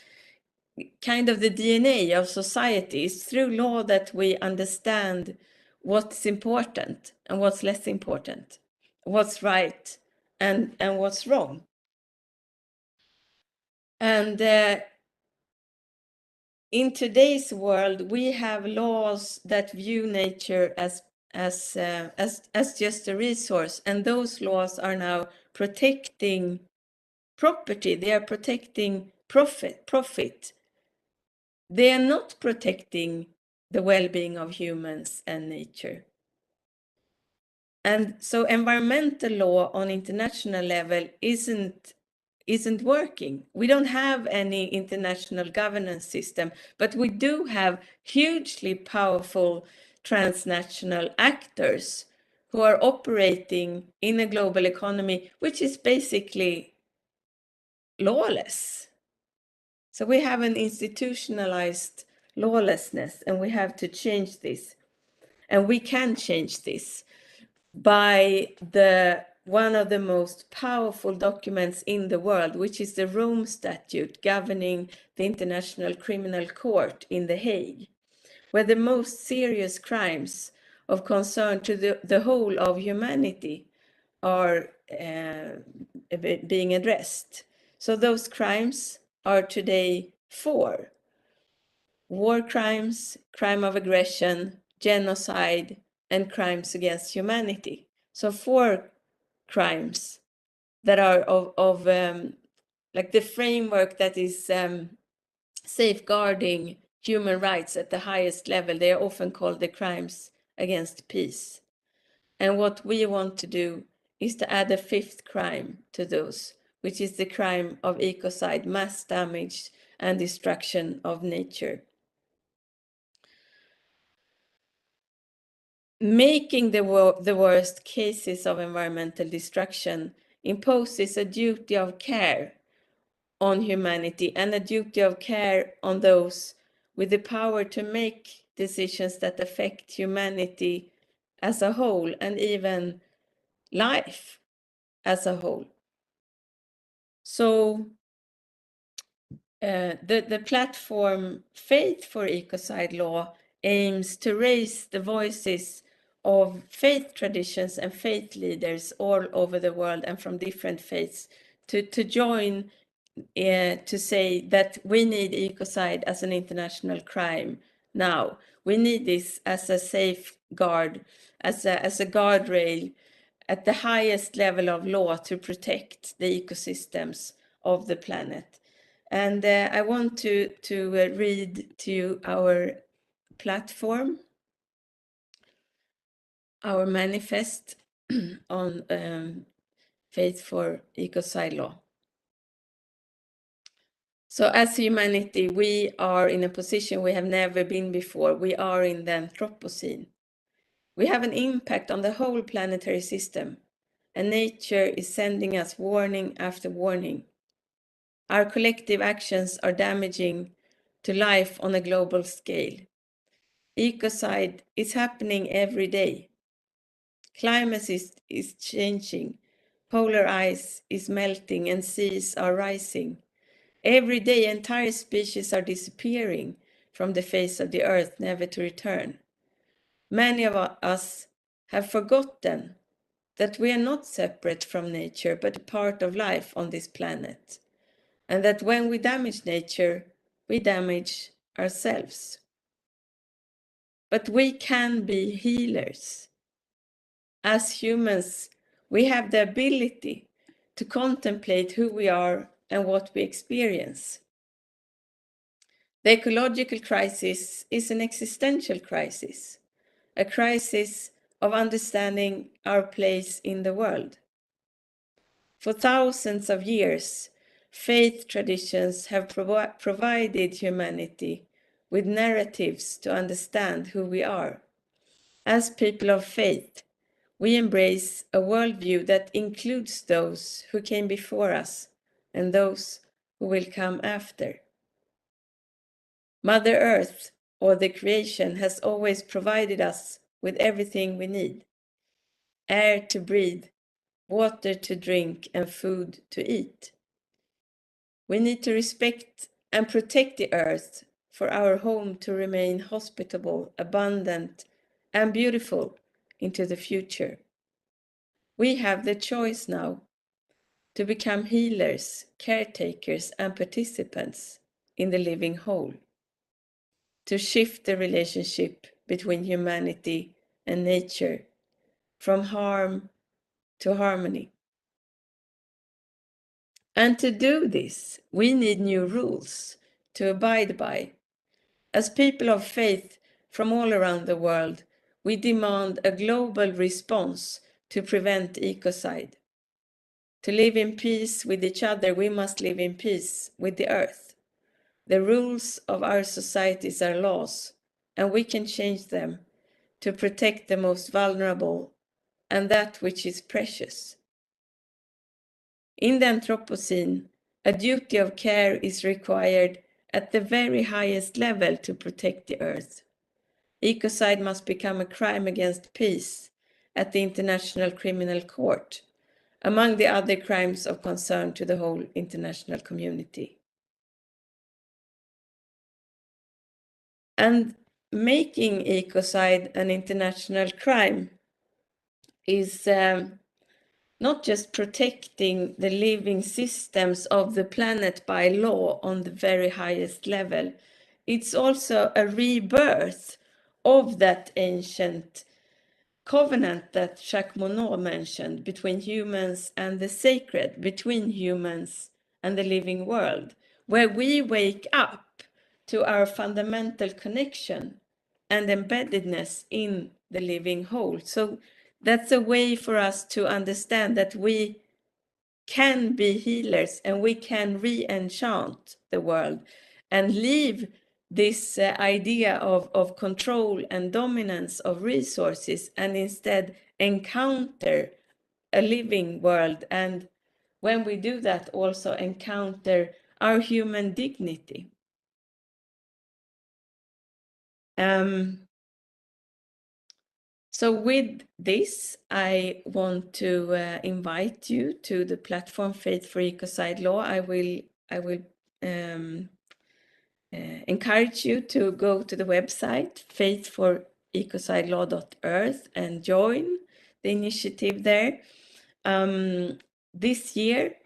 kind of the DNA of society. It's through law that we understand what's important and what's less important, what's right and what's wrong. And in today's world, we have laws that view nature as just a resource, and those laws are now protecting property. They are protecting profit. They are not protecting the well-being of humans and nature. And so environmental law on international level isn't working. We don't have any international governance system, but we do have hugely powerful transnational actors who are operating in a global economy, which is basically lawless. So we have an institutionalized lawlessness, and we have to change this. And we can change this by one of the most powerful documents in the world, which is the Rome Statute governing the International Criminal Court in The Hague, where the most serious crimes of concern to the whole of humanity are being addressed. So those crimes are today 4: war crimes, crime of aggression, genocide, and crimes against humanity. So 4 crimes that are of like the framework that is safeguarding human rights at the highest level. They are often called the crimes against peace. And what we want to do is to add a 5th crime to those, which is the crime of ecocide, mass damage and destruction of nature. Making the worst cases of environmental destruction imposes a duty of care on humanity, and a duty of care on those with the power to make decisions that affect humanity as a whole, and even life as a whole. So the platform Faith for Ecocide Law aims to raise the voices of faith traditions and faith leaders all over the world and from different faiths to join to say that we need ecocide as an international crime now. We need this as a safeguard, as a guardrail at the highest level of law to protect the ecosystems of the planet. And I want to read to you our platform, our manifest on Faith for Ecocide Law. So as humanity, we are in a position we have never been before. We are in the Anthropocene. We have an impact on the whole planetary system, and nature is sending us warning after warning. Our collective actions are damaging to life on a global scale. Ecocide is happening every day. Climate is changing. Polar ice is melting and seas are rising. Every day, entire species are disappearing from the face of the earth, never to return. Many of us have forgotten that we are not separate from nature, but a part of life on this planet. And that when we damage nature, we damage ourselves. But we can be healers. As humans, we have the ability to contemplate who we are and what we experience. The ecological crisis is an existential crisis, a crisis of understanding our place in the world. For thousands of years, faith traditions have provided humanity with narratives to understand who we are. As people of faith, we embrace a worldview that includes those who came before us and those who will come after. Mother Earth, or the creation, has always provided us with everything we need: air to breathe, water to drink, and food to eat. We need to respect and protect the earth for our home to remain hospitable, abundant, and beautiful into the future. We have the choice now to become healers, caretakers, and participants in the living whole, to shift the relationship between humanity and nature from harm to harmony. And to do this, we need new rules to abide by. As people of faith from all around the world, we demand a global response to prevent ecocide. To live in peace with each other, we must live in peace with the earth. The rules of our societies are laws, and we can change them to protect the most vulnerable and that which is precious. In the Anthropocene, a duty of care is required at the very highest level to protect the earth. Ecocide must become a crime against peace at the International Criminal Court, among the other crimes of concern to the whole international community. And making ecocide an international crime is not just protecting the living systems of the planet by law on the very highest level, it's also a rebirth of that ancient covenant that Jacques Monod mentioned between humans and the sacred, between humans and the living world, where we wake up to our fundamental connection and embeddedness in the living whole. So that's a way for us to understand that we can be healers and we can re-enchant the world and leave this idea of control and dominance of resources and instead encounter a living world. And when we do that, also encounter our human dignity. So with this, I want to invite you to the platform Faith for Ecocide Law. I will encourage you to go to the website faithforecocidelelaw.earth and join the initiative there. This year,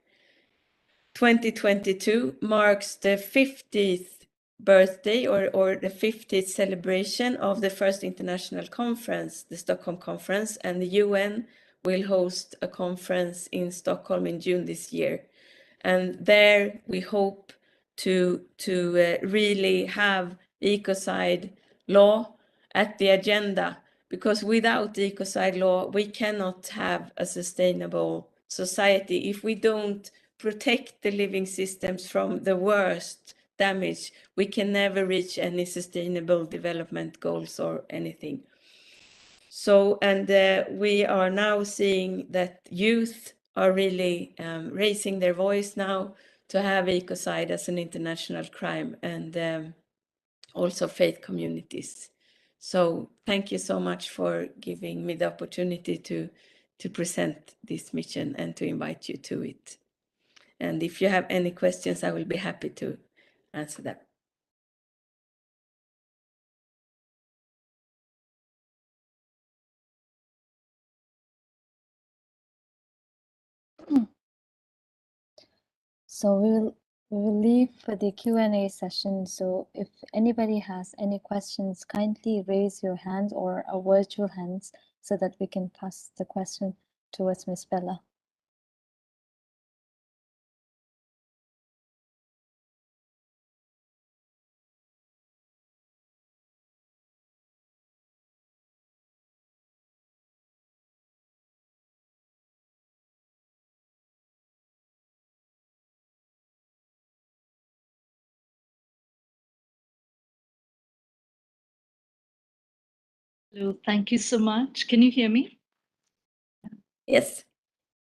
2022, marks the 50th birthday or the 50th celebration of the first international conference, the Stockholm Conference, and the UN will host a conference in Stockholm in June this year. And there we hope to really have ecocide law at the agenda, because without ecocide law, we cannot have a sustainable society. If we don't protect the living systems from the worst damage, we can never reach any sustainable development goals or anything. So, and we are now seeing that youth are really raising their voice now to have ecocide as an international crime, and also faith communities. So thank you so much for giving me the opportunity to present this mission and to invite you to it. And if you have any questions, I will be happy to answer them. So we will leave for the Q&A session. So if anybody has any questions, kindly raise your hand or a virtual hands so that we can pass the question towards Ms. Pella. So thank you so much. Can you hear me? Yes.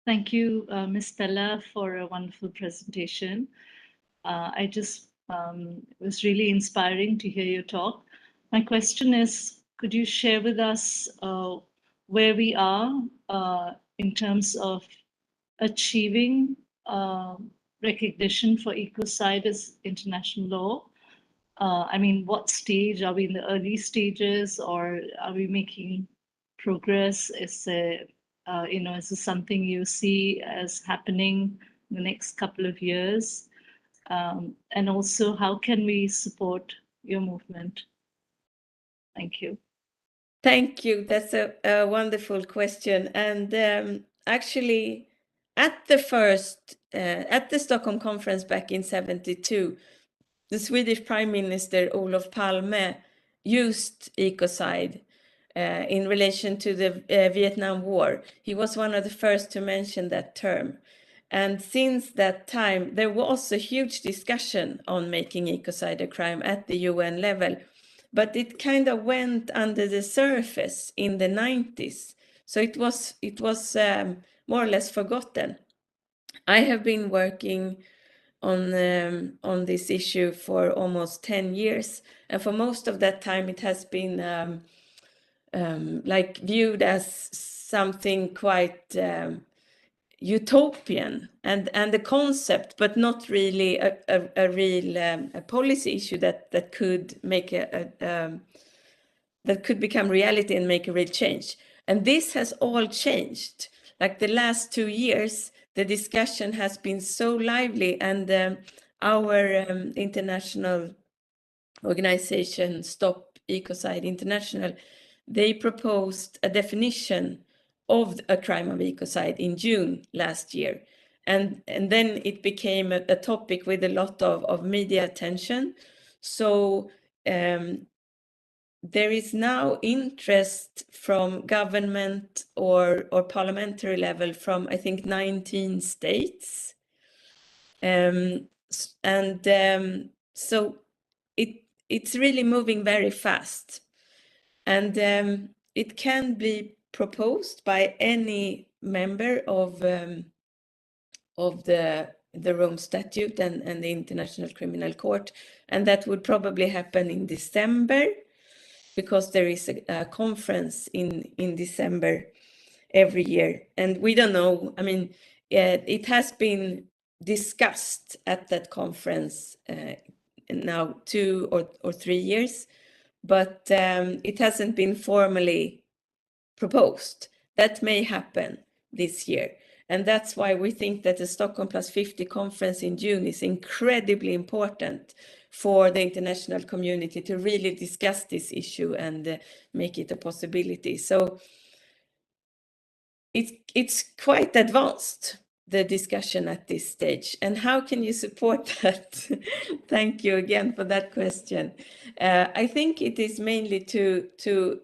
Thank you, Ms. Pella, for a wonderful presentation. It was really inspiring to hear your talk. My question is, could you share with us where we are in terms of achieving recognition for ecocide as international law? I mean, what stage? Are we in the early stages, or are we making progress? Is this something you see as happening in the next couple of years? And also, how can we support your movement? Thank you. Thank you. That's a wonderful question. And actually, at the Stockholm conference back in 1972, the Swedish Prime Minister Olof Palme used ecocide in relation to the Vietnam War. He was one of the first to mention that term. And since that time, there was a huge discussion on making ecocide a crime at the UN level, but it kind of went under the surface in the 90s. So it was more or less forgotten. I have been working on this issue for almost 10 years. And for most of that time, it has been like viewed as something quite utopian and the concept, but not really a real policy issue that could make that could become reality and make a real change. And this has all changed. Like the last 2 years, the discussion has been so lively, and our international organization, Stop Ecocide International, they proposed a definition of a crime of ecocide in June last year. And then it became a topic with a lot of media attention. So there is now interest from government or parliamentary level from, I think, 19 states. So it's really moving very fast. And it can be proposed by any member of the Rome Statute and the International Criminal Court. And that would probably happen in December, because there is a conference in December every year. And we don't know, I mean, it has been discussed at that conference now 2 or 3 years, but it hasn't been formally proposed. That may happen this year. And that's why we think that the Stockholm Plus 50 conference in June is incredibly important for the international community to really discuss this issue and make it a possibility. So it's quite advanced, the discussion at this stage. And how can you support that? Thank you again for that question. I think it is mainly to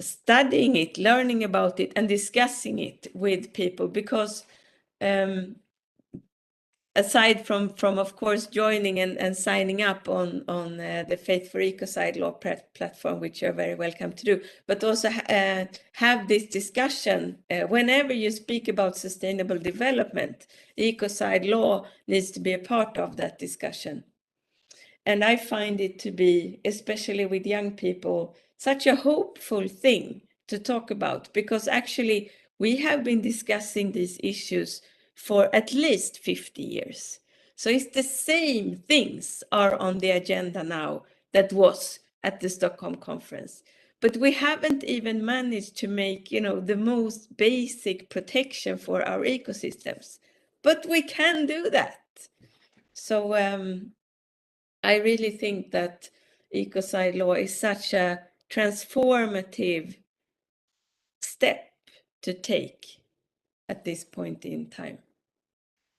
studying it, learning about it, and discussing it with people, because aside from of course joining and signing up on the Faith for Ecocide Law platform, which you're very welcome to do, but also have this discussion whenever you speak about sustainable development. Ecocide law needs to be a part of that discussion. And I find it to be, especially with young people, such a hopeful thing to talk about, because actually we have been discussing these issues for at least 50 years. So it's the same things are on the agenda now that was at the Stockholm conference. But we haven't even managed to make, the most basic protection for our ecosystems. But we can do that. So I really think that Ecocide Law is such a transformative step to take at this point in time.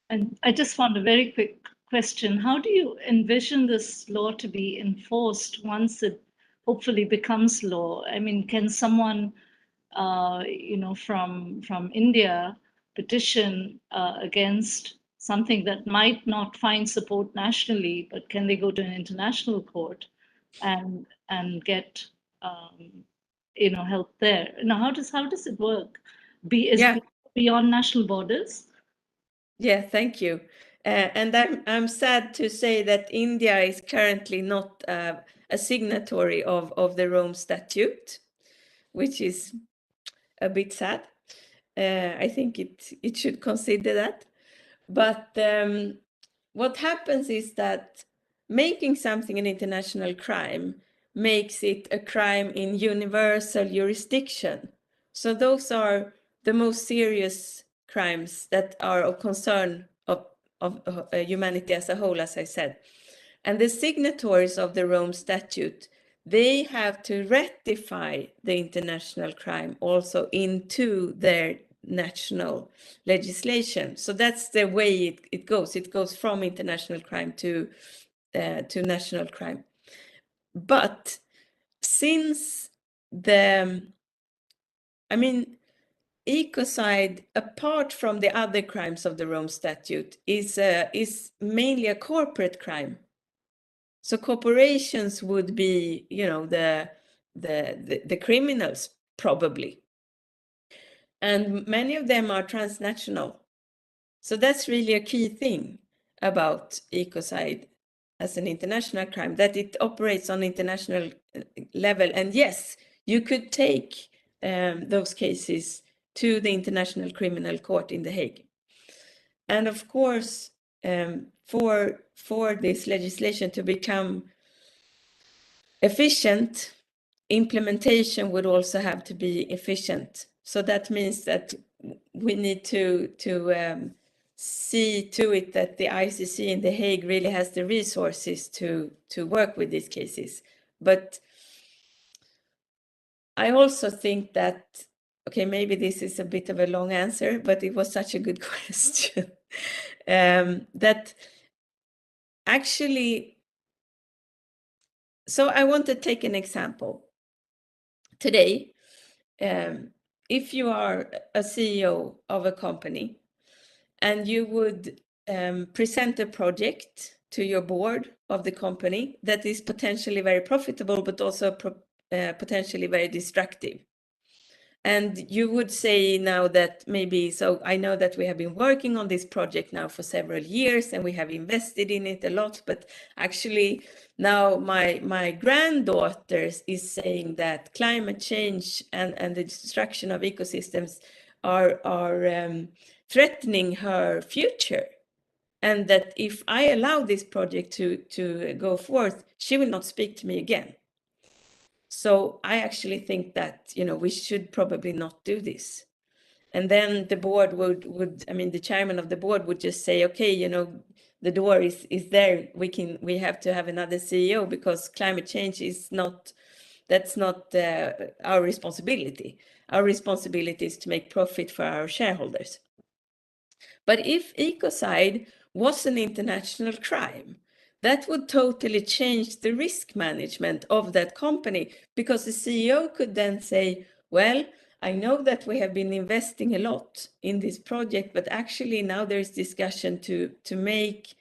And I just want a very quick question. How do you envision this law to be enforced once it hopefully becomes law? I mean, can someone, from India petition against something that might not find support nationally, but can they go to an international court and get help there. Now, how does it work? Is it beyond national borders? Yeah, thank you. And I'm sad to say that India is currently not a signatory of the Rome Statute, which is a bit sad. I think it should consider that. But what happens is that making something an international crime makes it a crime in universal jurisdiction. So those are the most serious crimes that are of concern of humanity as a whole, as I said. And the signatories of the Rome Statute, they have to ratify the international crime also into their national legislation. So that's the way it goes. It goes from international crime to national crime. But since ecocide, apart from the other crimes of the Rome Statute, is mainly a corporate crime. So corporations would be, the criminals probably, and many of them are transnational. So that's really a key thing about ecocide as an international crime, that it operates on international level. And yes, you could take those cases to the International Criminal Court in The Hague. And of course, for this legislation to become efficient, implementation would also have to be efficient. So that means that we need to see to it that the ICC in The Hague really has the resources to work with these cases. But I also think that, okay, maybe this is a bit of a long answer, but it was such a good question. That actually, so I want to take an example. Today, if you are a CEO of a company and you would present a project to your board of the company that is potentially very profitable, but also potentially very destructive. And you would say now that maybe, so I know that we have been working on this project now for several years and we have invested in it a lot, but actually now my granddaughter is saying that climate change and the destruction of ecosystems are threatening her future. And that if I allow this project to go forth, she will not speak to me again. So I actually think that, we should probably not do this. And then the board would, the chairman of the board would just say, okay, the door is there. We have to have another CEO because climate change that's not our responsibility. Our responsibility is to make profit for our shareholders. But if ecocide was an international crime, that would totally change the risk management of that company, because the CEO could then say, well, I know that we have been investing a lot in this project, but actually now there's discussion to make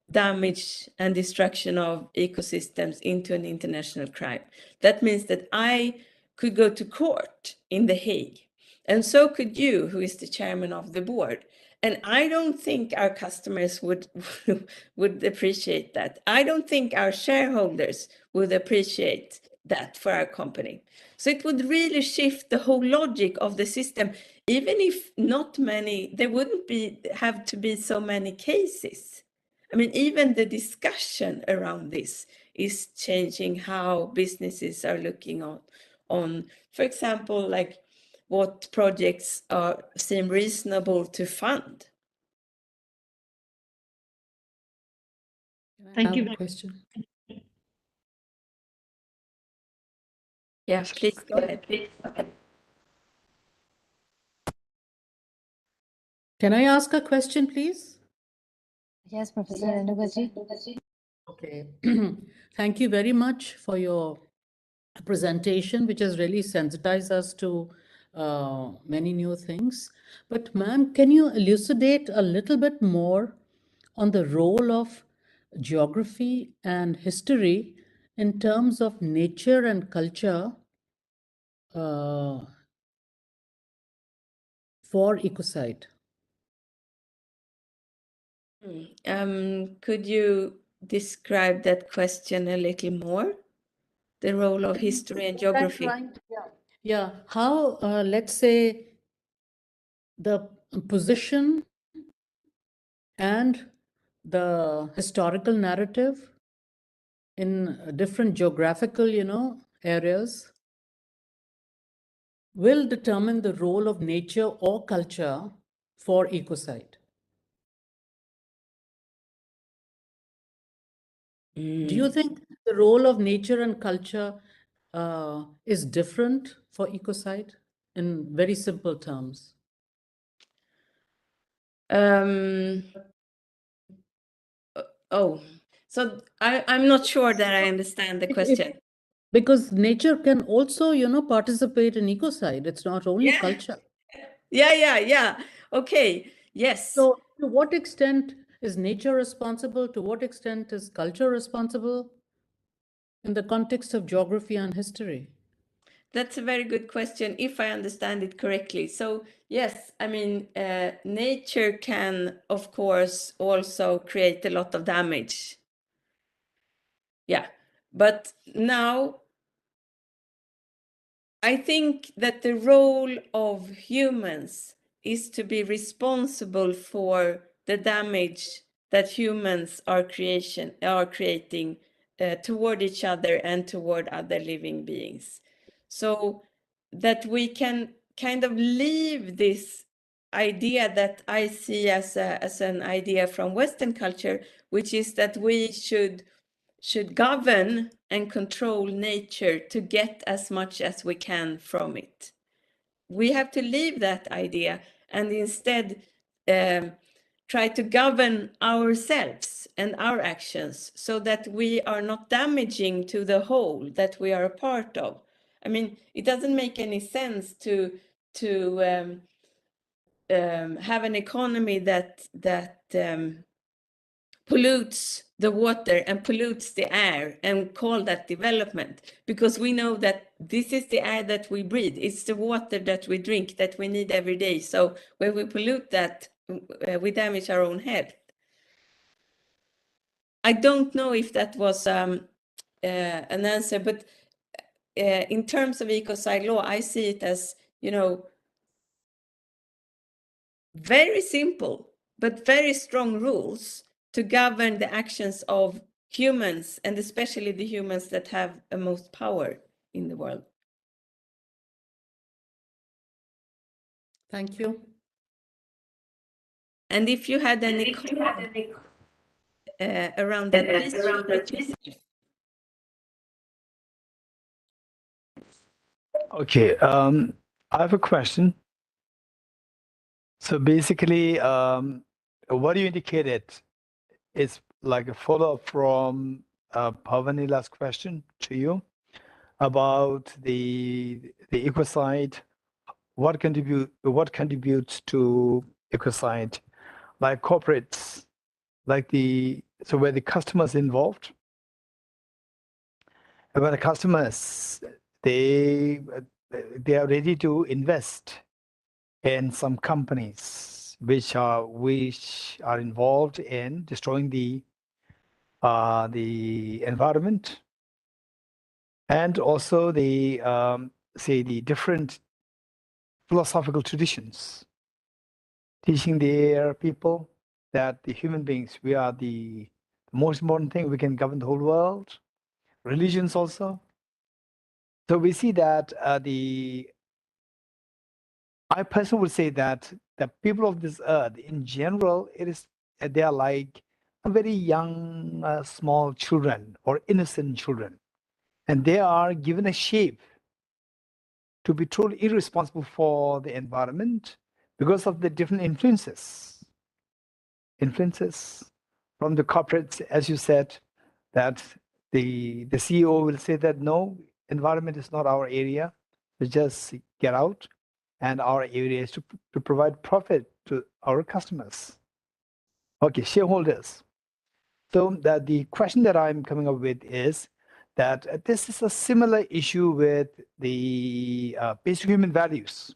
damage and destruction of ecosystems into an international crime. That means that I could go to court in The Hague, and so could you, who is the chairman of the board. And I don't think our customers would appreciate that. I don't think our shareholders would appreciate that for our company. So it would really shift the whole logic of the system, even if not many, there wouldn't have to be so many cases. Even the discussion around this is changing how businesses are looking on, for example, like what projects seem reasonable to fund. Thank you. Question. Yeah, please go ahead. Can I ask a question, please? Yes, Professor Renugaji. Okay. Thank you very much for your presentation, which has really sensitized us to many new things. But ma'am, can you elucidate a little bit more on the role of geography and history in terms of nature and culture for Ecocide? Could you describe that question a little more? The role of history and geography. Yeah, how, let's say, the position and the historical narrative in different geographical, areas will determine the role of nature or culture for Ecocide. Do you think the role of nature and culture is different for Ecocide in very simple terms? So I'm not sure that I understand the question. Because nature can also, participate in Ecocide. It's not only culture. Yeah. Okay, yes. So to what extent is nature responsible? To what extent is culture responsible in the context of geography and history? That's a very good question, if I understand it correctly. So yes, I mean, nature can, of course, also create a lot of damage. Yeah, but now I think that the role of humans is to be responsible for the damage that humans are creating toward each other and toward other living beings. So that we can kind of leave this idea that I see as an idea from Western culture, which is that we should govern and control nature to get as much as we can from it. We have to leave that idea and instead try to govern ourselves and our actions so that we are not damaging to the whole that we are a part of. I mean, it doesn't make any sense to have an economy that pollutes the water and pollutes the air and call that development, because we know that this is the air that we breathe, it's the water that we drink, that we need every day. So when we pollute that, we damage our own health. I don't know if that was an answer, but in terms of Ecocide Law, I see it as, very simple but very strong rules to govern the actions of humans, and especially the humans that have the most power in the world. Thank you. And if you had any comment around that, please. Okay, I have a question. So basically, what you indicated is like a follow-up from Pavanila's question to you about the Ecocide. What contributes to Ecocide, like corporates, like where the customers involved, and when the customers they are ready to invest in some companies which are involved in destroying the environment, and also the the different philosophical traditions teaching their people that the human beings, we are the most important thing, we can govern the whole world. Religions also. So we see that I personally would say that the people of this earth in general, they are like a very young, small children or innocent children. And they are given a shape to be totally irresponsible for the environment because of the different influences from the corporates, as you said, that the CEO will say that no, environment is not our area, so just get out, and our area is to provide profit to our customers. Okay, shareholders. So that the question that I'm coming up with is that this is a similar issue with the basic human values.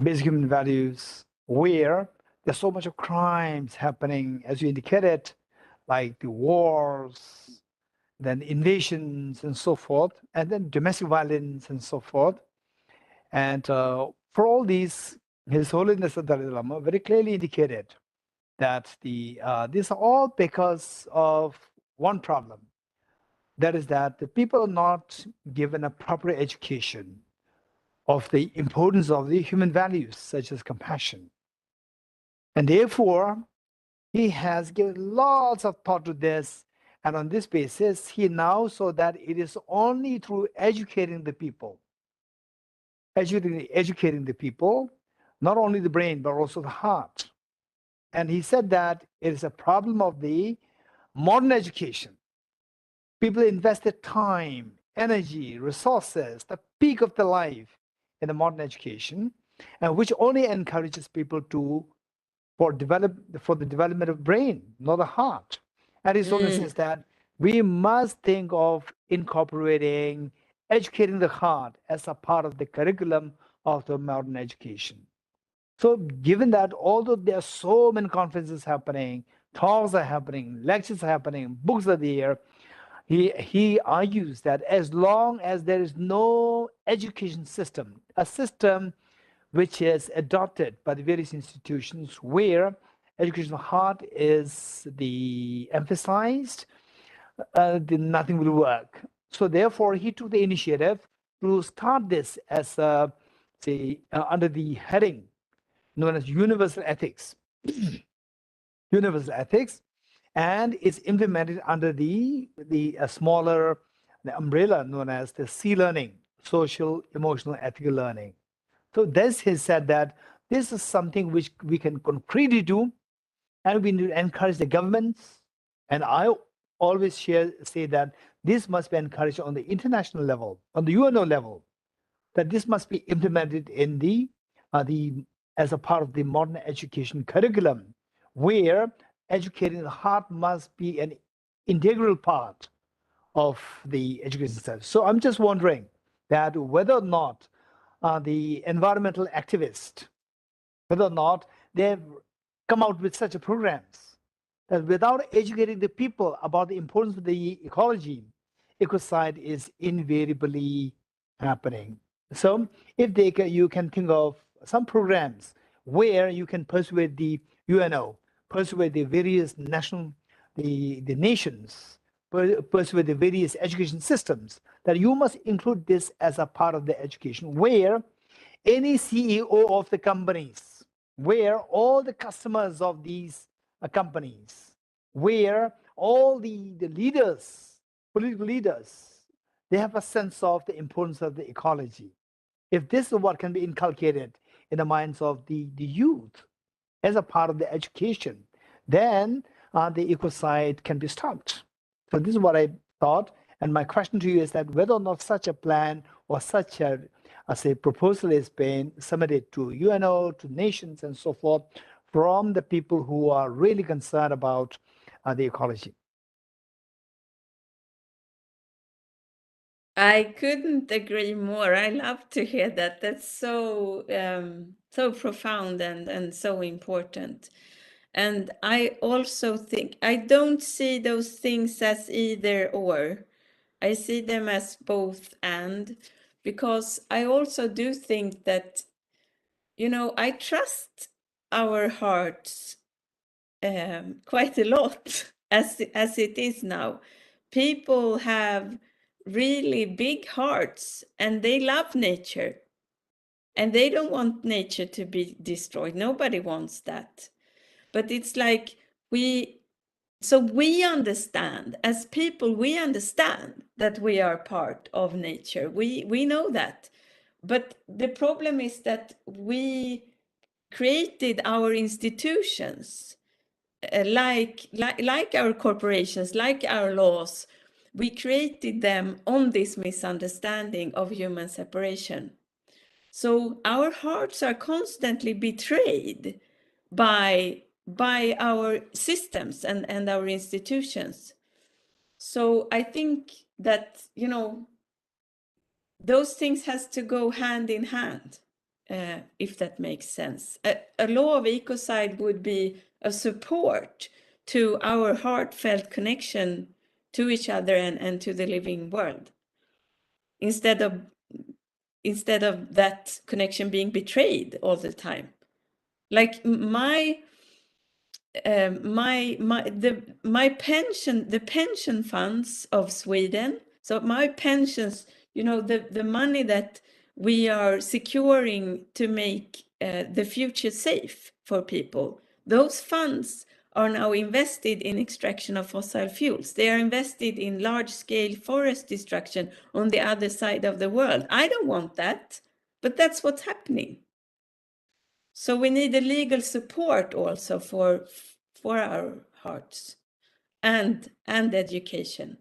Basic human values, where there's so much of crimes happening, as you indicated, like the wars, then invasions and so forth, and then domestic violence and so forth. And for all these, His Holiness the Dalai Lama very clearly indicated that these are all because of one problem. That is that the people are not given a proper education of the importance of the human values, such as compassion. And therefore, he has given lots of thought to this. And on this basis, he now saw that it is only through educating the people, educating the people, not only the brain, but also the heart. And he said that it is a problem of the modern education. People invested time, energy, resources, the peak of their life in the modern education, and which only encourages people for the development of brain, not the heart. And His Holiness says that we must think of incorporating educating the heart as a part of the curriculum of the modern education. So given that, although there are so many conferences happening, talks are happening, lectures are happening, books are there, he argues that as long as there is no education system, a system which is adopted by the various institutions where education of heart is the emphasized, then nothing will work. So therefore, he took the initiative to start this as under the heading known as universal ethics. Universal ethics, and it's implemented under the smaller umbrella known as the C learning, social, emotional, ethical learning. So this has said that this is something which we can concretely do, and we need to encourage the governments. And I always say that this must be encouraged on the international level, on the UNO level, that this must be implemented in the as a part of the modern education curriculum, where educating the heart must be an integral part of the education system. So I'm just wondering that whether or not the environmental activists, whether or not they've come out with such a programs, that without educating the people about the importance of the ecology, ecocide is invariably happening. So if you can think of some programs where you can persuade the UNO, persuade the various the nations, persuade the various education systems, that you must include this as a part of the education, where any CEO of the companies, where all the customers of these companies, where all the leaders, political leaders, they have a sense of the importance of the ecology. If this is what can be inculcated in the minds of the youth as a part of the education, then the ecocide can be stopped. So this is what I thought. And my question to you is that whether or not such a plan or such a proposal is being submitted to UNO, to nations and so forth, from the people who are really concerned about the ecology. I couldn't agree more. I love to hear that. That's so so profound and so important. And I also think I don't see those things as either or. I see them as both and, because I also do think that, you know, I trust our hearts quite a lot as it is now. People have really big hearts and they love nature and they don't want nature to be destroyed. Nobody wants that. But it's like we understand, as people, we understand that we are part of nature. We know that. But the problem is that we created our institutions, like our corporations, like our laws. We created them on this misunderstanding of human separation. So our hearts are constantly betrayed by our systems and our institutions. So I think that, you know, those things has to go hand in hand, if that makes sense. A law of ecocide would be a support to our heartfelt connection to each other and to the living world, instead of that connection being betrayed all the time. Like the pension funds of Sweden. So my pensions, you know, the money that we are securing to make the future safe for people, those funds are now invested in extraction of fossil fuels. They are invested in large-scale forest destruction on the other side of the world. I don't want that, but that's what's happening. So we need a legal support also for our hearts and education.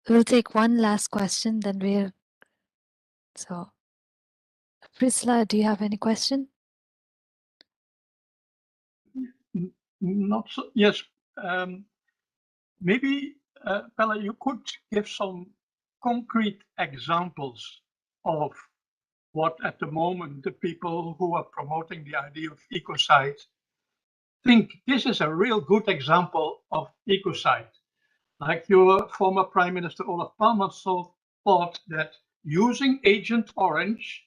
We'll take one last question, then we'll. So, Priscilla, do you have any question? Not so, yes. Maybe, Pella, you could give some concrete examples of what at the moment the people who are promoting the idea of ecocide think this is a real good example of ecocide. Like your former Prime Minister Olof Palme thought that using Agent Orange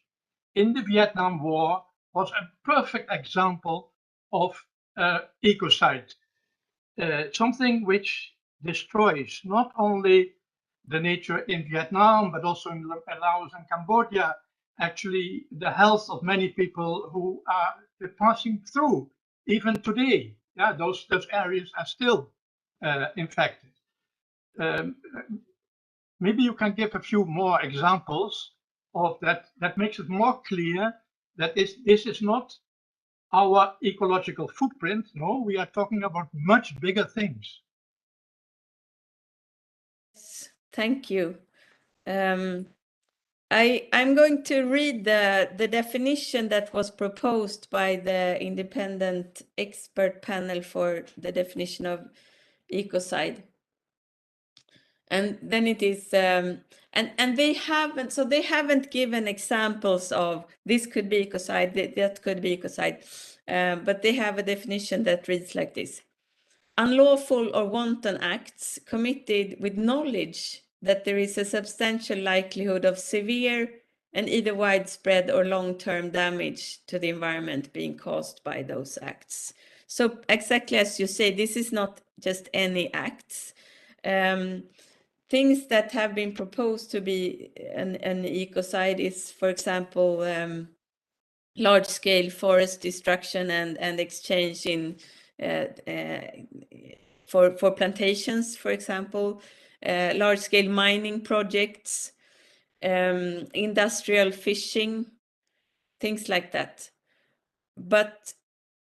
in the Vietnam War was a perfect example of ecocide. Something which destroys not only the nature in Vietnam, but also in Laos and Cambodia, actually the health of many people who are passing through even today. Yeah, those areas are still infected. Maybe you can give a few more examples of that. That makes it more clear that this is not our ecological footprint. No, we are talking about much bigger things. Thank you. I'm going to read the definition that was proposed by the independent expert panel for the definition of ecocide. And then it is, and they haven't given examples of this could be ecocide, that could be ecocide, but they have a definition that reads like this: unlawful or wanton acts committed with knowledge that there is a substantial likelihood of severe and either widespread or long-term damage to the environment being caused by those acts. So exactly as you say, this is not just any acts. Things that have been proposed to be an ecocide is, for example, large-scale forest destruction and exchange in for plantations, for example, large-scale mining projects, industrial fishing, things like that. But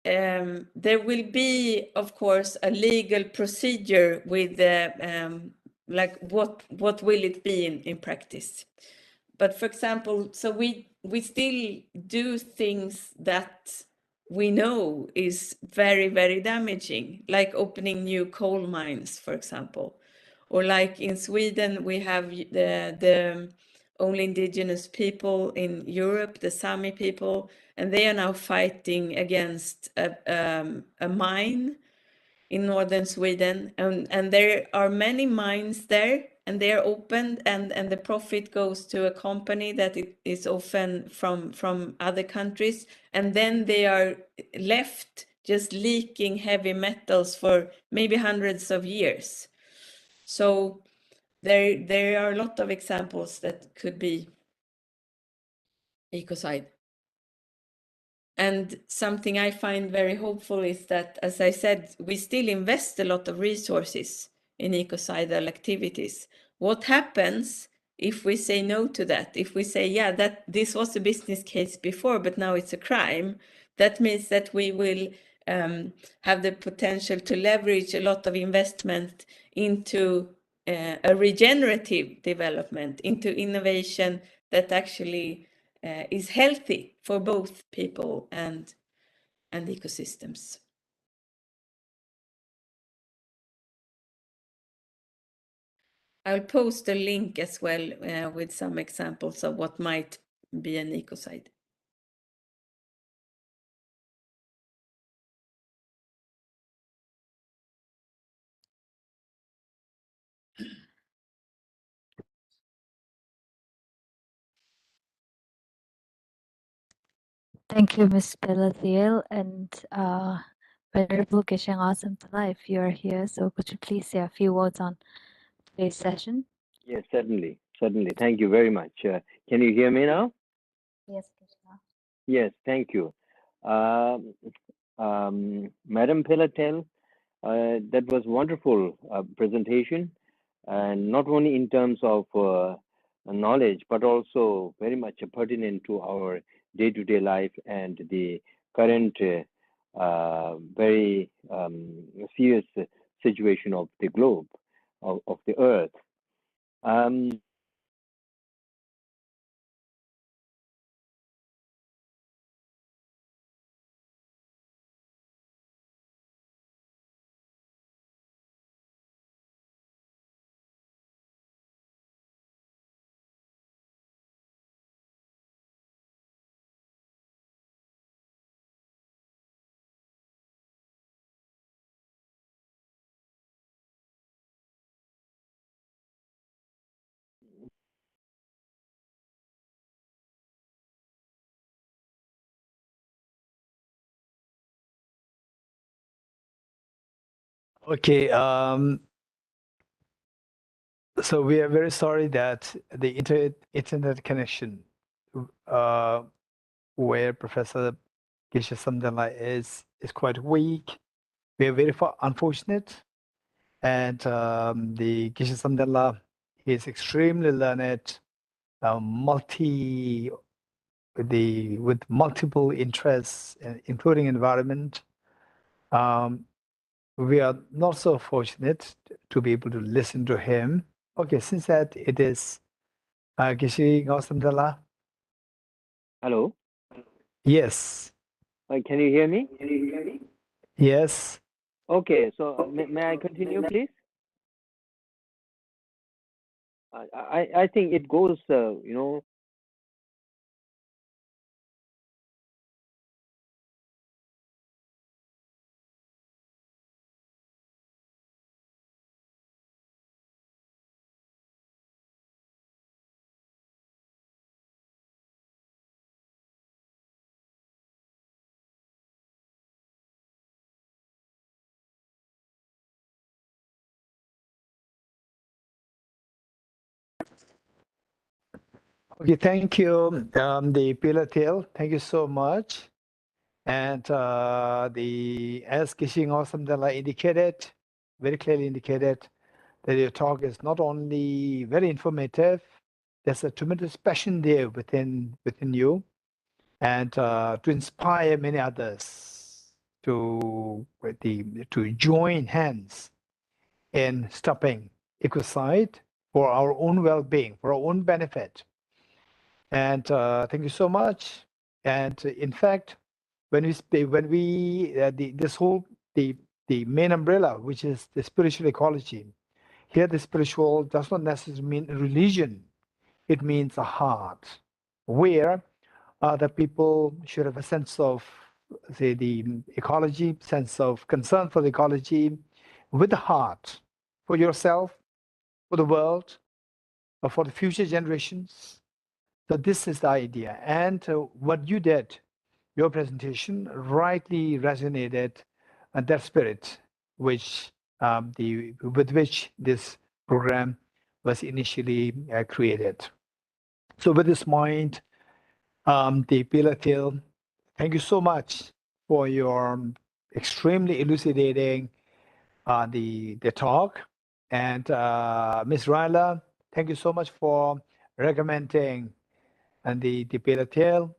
there will be, of course, a legal procedure with like what will it be in practice. But for example, so we still do things that we know is very, very damaging, like opening new coal mines, for example. Or like in Sweden, we have the only indigenous people in Europe, the Sami people, and they are now fighting against a mine in northern Sweden, and there are many mines there, and they are opened, and the profit goes to a company that is often from other countries, and then they are left just leaking heavy metals for maybe hundreds of years. So there are a lot of examples that could be ecocide. And something I find very hopeful is that, as I said, we still invest a lot of resources in ecocidal activities. What happens if we say no to that, if we say, yeah, that this was a business case before, but now it's a crime, that means that we will have the potential to leverage a lot of investment into a regenerative development, into innovation that actually is healthy for both people and ecosystems. I'll post a link as well with some examples of what might be an ecocide. Thank you, Ms. Pella Thiel, and Venerable Geshe Awesome Life. You are here, so could you please say a few words on today's session? Yes, certainly. Certainly. Thank you very much. Can you hear me now? Yes, Krishna. Yes, thank you. Madam Pella Thiel, that was wonderful presentation, and not only in terms of knowledge, but also very much pertinent to our day-to-day life and the current very serious situation of the globe, of the earth. Okay, so we are very sorry that the internet connection where Professor Geshe Samdala is quite weak. We are very unfortunate, and the Geshe Samdala is extremely learned, with multiple interests, including environment. We are not so fortunate to be able to listen to him. Okay, since that it is Geshe Samdala. Hello? Yes. Can you hear me? Yes. Okay, so may I continue, please? I think it goes, you know. Okay, thank you, the Pella Thiel. Thank you so much. And as Geshe Samdala indicated, very clearly indicated, that your talk is not only very informative, there's a tremendous passion there within you, and to inspire many others to join hands in stopping ecocide for our own well-being, for our own benefit. And thank you so much. And in fact, when the main umbrella, which is the spiritual ecology, here the spiritual does not necessarily mean religion. It means a heart, where the people should have a sense of, say, the ecology, sense of concern for the ecology, with the heart, for yourself, for the world, or for the future generations. So this is the idea. And what you did, your presentation rightly resonated that spirit, with which this program was initially created. So with this mind, the Pella Thiel, thank you so much for your extremely elucidating the talk. And Ms. Ryla, thank you so much for recommending and the Pella Thiel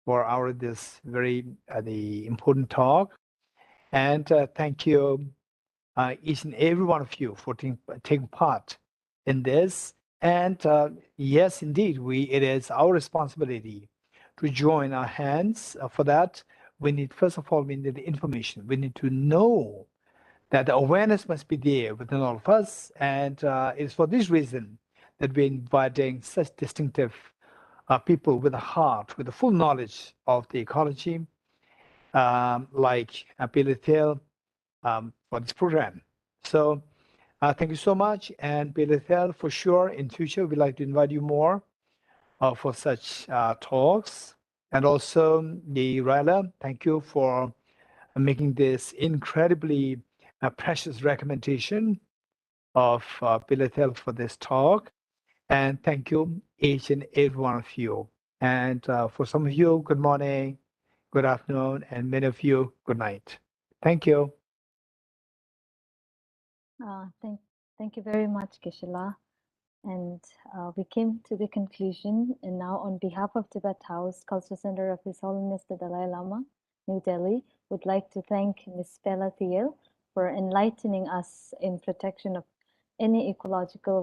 for this very the important talk. And thank you, each and every one of you for taking part in this. And yes, indeed, it is our responsibility to join our hands for that. We need, first of all, we need the information. We need to know that the awareness must be there within all of us. And it's for this reason that we're inviting such distinctive people with a heart, with the full knowledge of the ecology, like Pella Thiel, for this program. So thank you so much. And Pella Thiel, for sure, in future, we'd like to invite you more for such talks. And also, the Ryla, thank you for making this incredibly precious recommendation of Pella Thiel for this talk. And thank you, each and every one of you. And for some of you, good morning, good afternoon, and many of you, good night. Thank you. Thank you very much, Geshe-la. And we came to the conclusion. And now, on behalf of Tibet House, Cultural Center of His Holiness the Dalai Lama, New Delhi, would like to thank Ms. Pella Thiel for enlightening us in protection of any ecological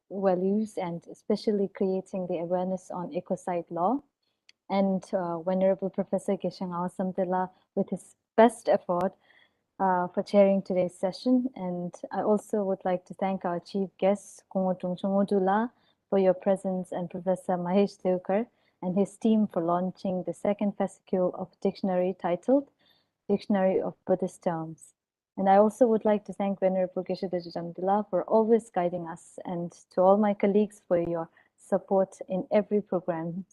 values and especially creating the awareness on Ecocide Law. And Venerable Professor Geshe Samdila, with his best effort, for chairing today's session. And I also would like to thank our chief guest, Kungotung Chungudula, for your presence, and Professor Mahesh Devkar and his team for launching the second fascicule of dictionary titled Dictionary of Buddhist Terms. And I also would like to thank Venerable Geshe Samdila for always guiding us, and to all my colleagues for your support in every program.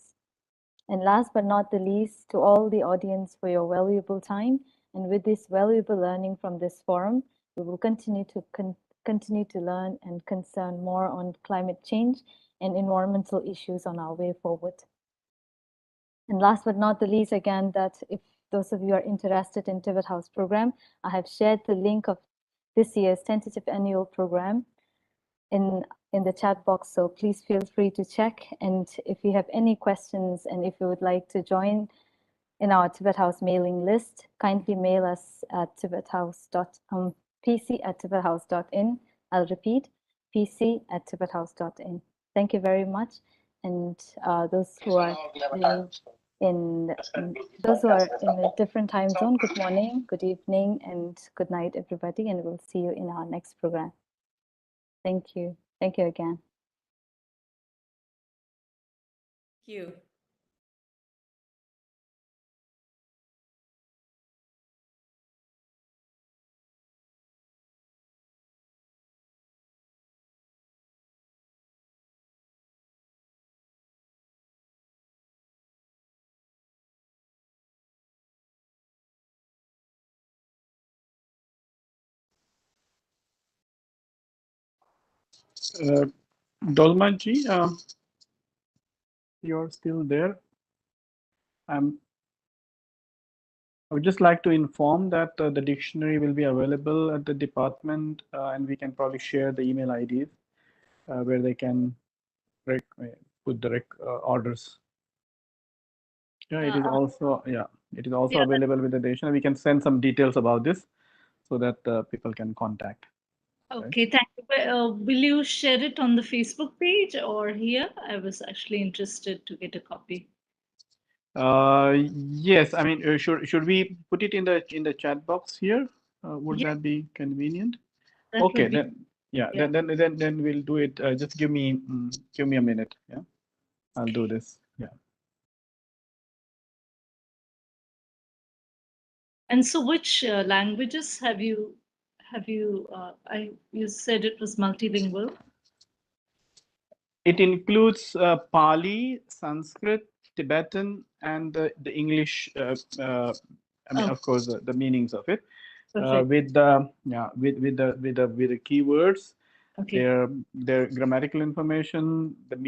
And last but not the least, to all the audience for your valuable time. And with this valuable learning from this forum, we will continue to learn and concern more on climate change and environmental issues on our way forward. And last but not the least, again, that if those of you are interested in Tibet House program, I have shared the link of this year's tentative annual program in the chat box. So please feel free to check. And if you have any questions and if you would like to join in our Tibet House mailing list, kindly mail us at pc@tibethouse.in. I'll repeat, pc@tibethouse.in. Thank you very much. And those who are in a different time zone, good morning, good evening, and good night, everybody. And we'll see you in our next program. Thank you. Thank you again. Thank you. Dolmaji, you're still there. I would just like to inform that the dictionary will be available at the department, and we can probably share the email IDs where they can put the orders. Yeah, it is also available with the dictionary. We can send some details about this so that people can contact. Okay, thank you. Will you share it on the Facebook page or here? I was actually interested to get a copy. Yes, I mean, should we put it in the chat box here? Would that be convenient? That Okay, would be, then we'll do it. Just give me a minute. Yeah, I'll do this. Yeah. And so, which languages have you? You said it was multilingual. It includes Pali, Sanskrit, Tibetan, and the English. I mean, of course, the meanings of it. With the keywords, okay. their grammatical information, the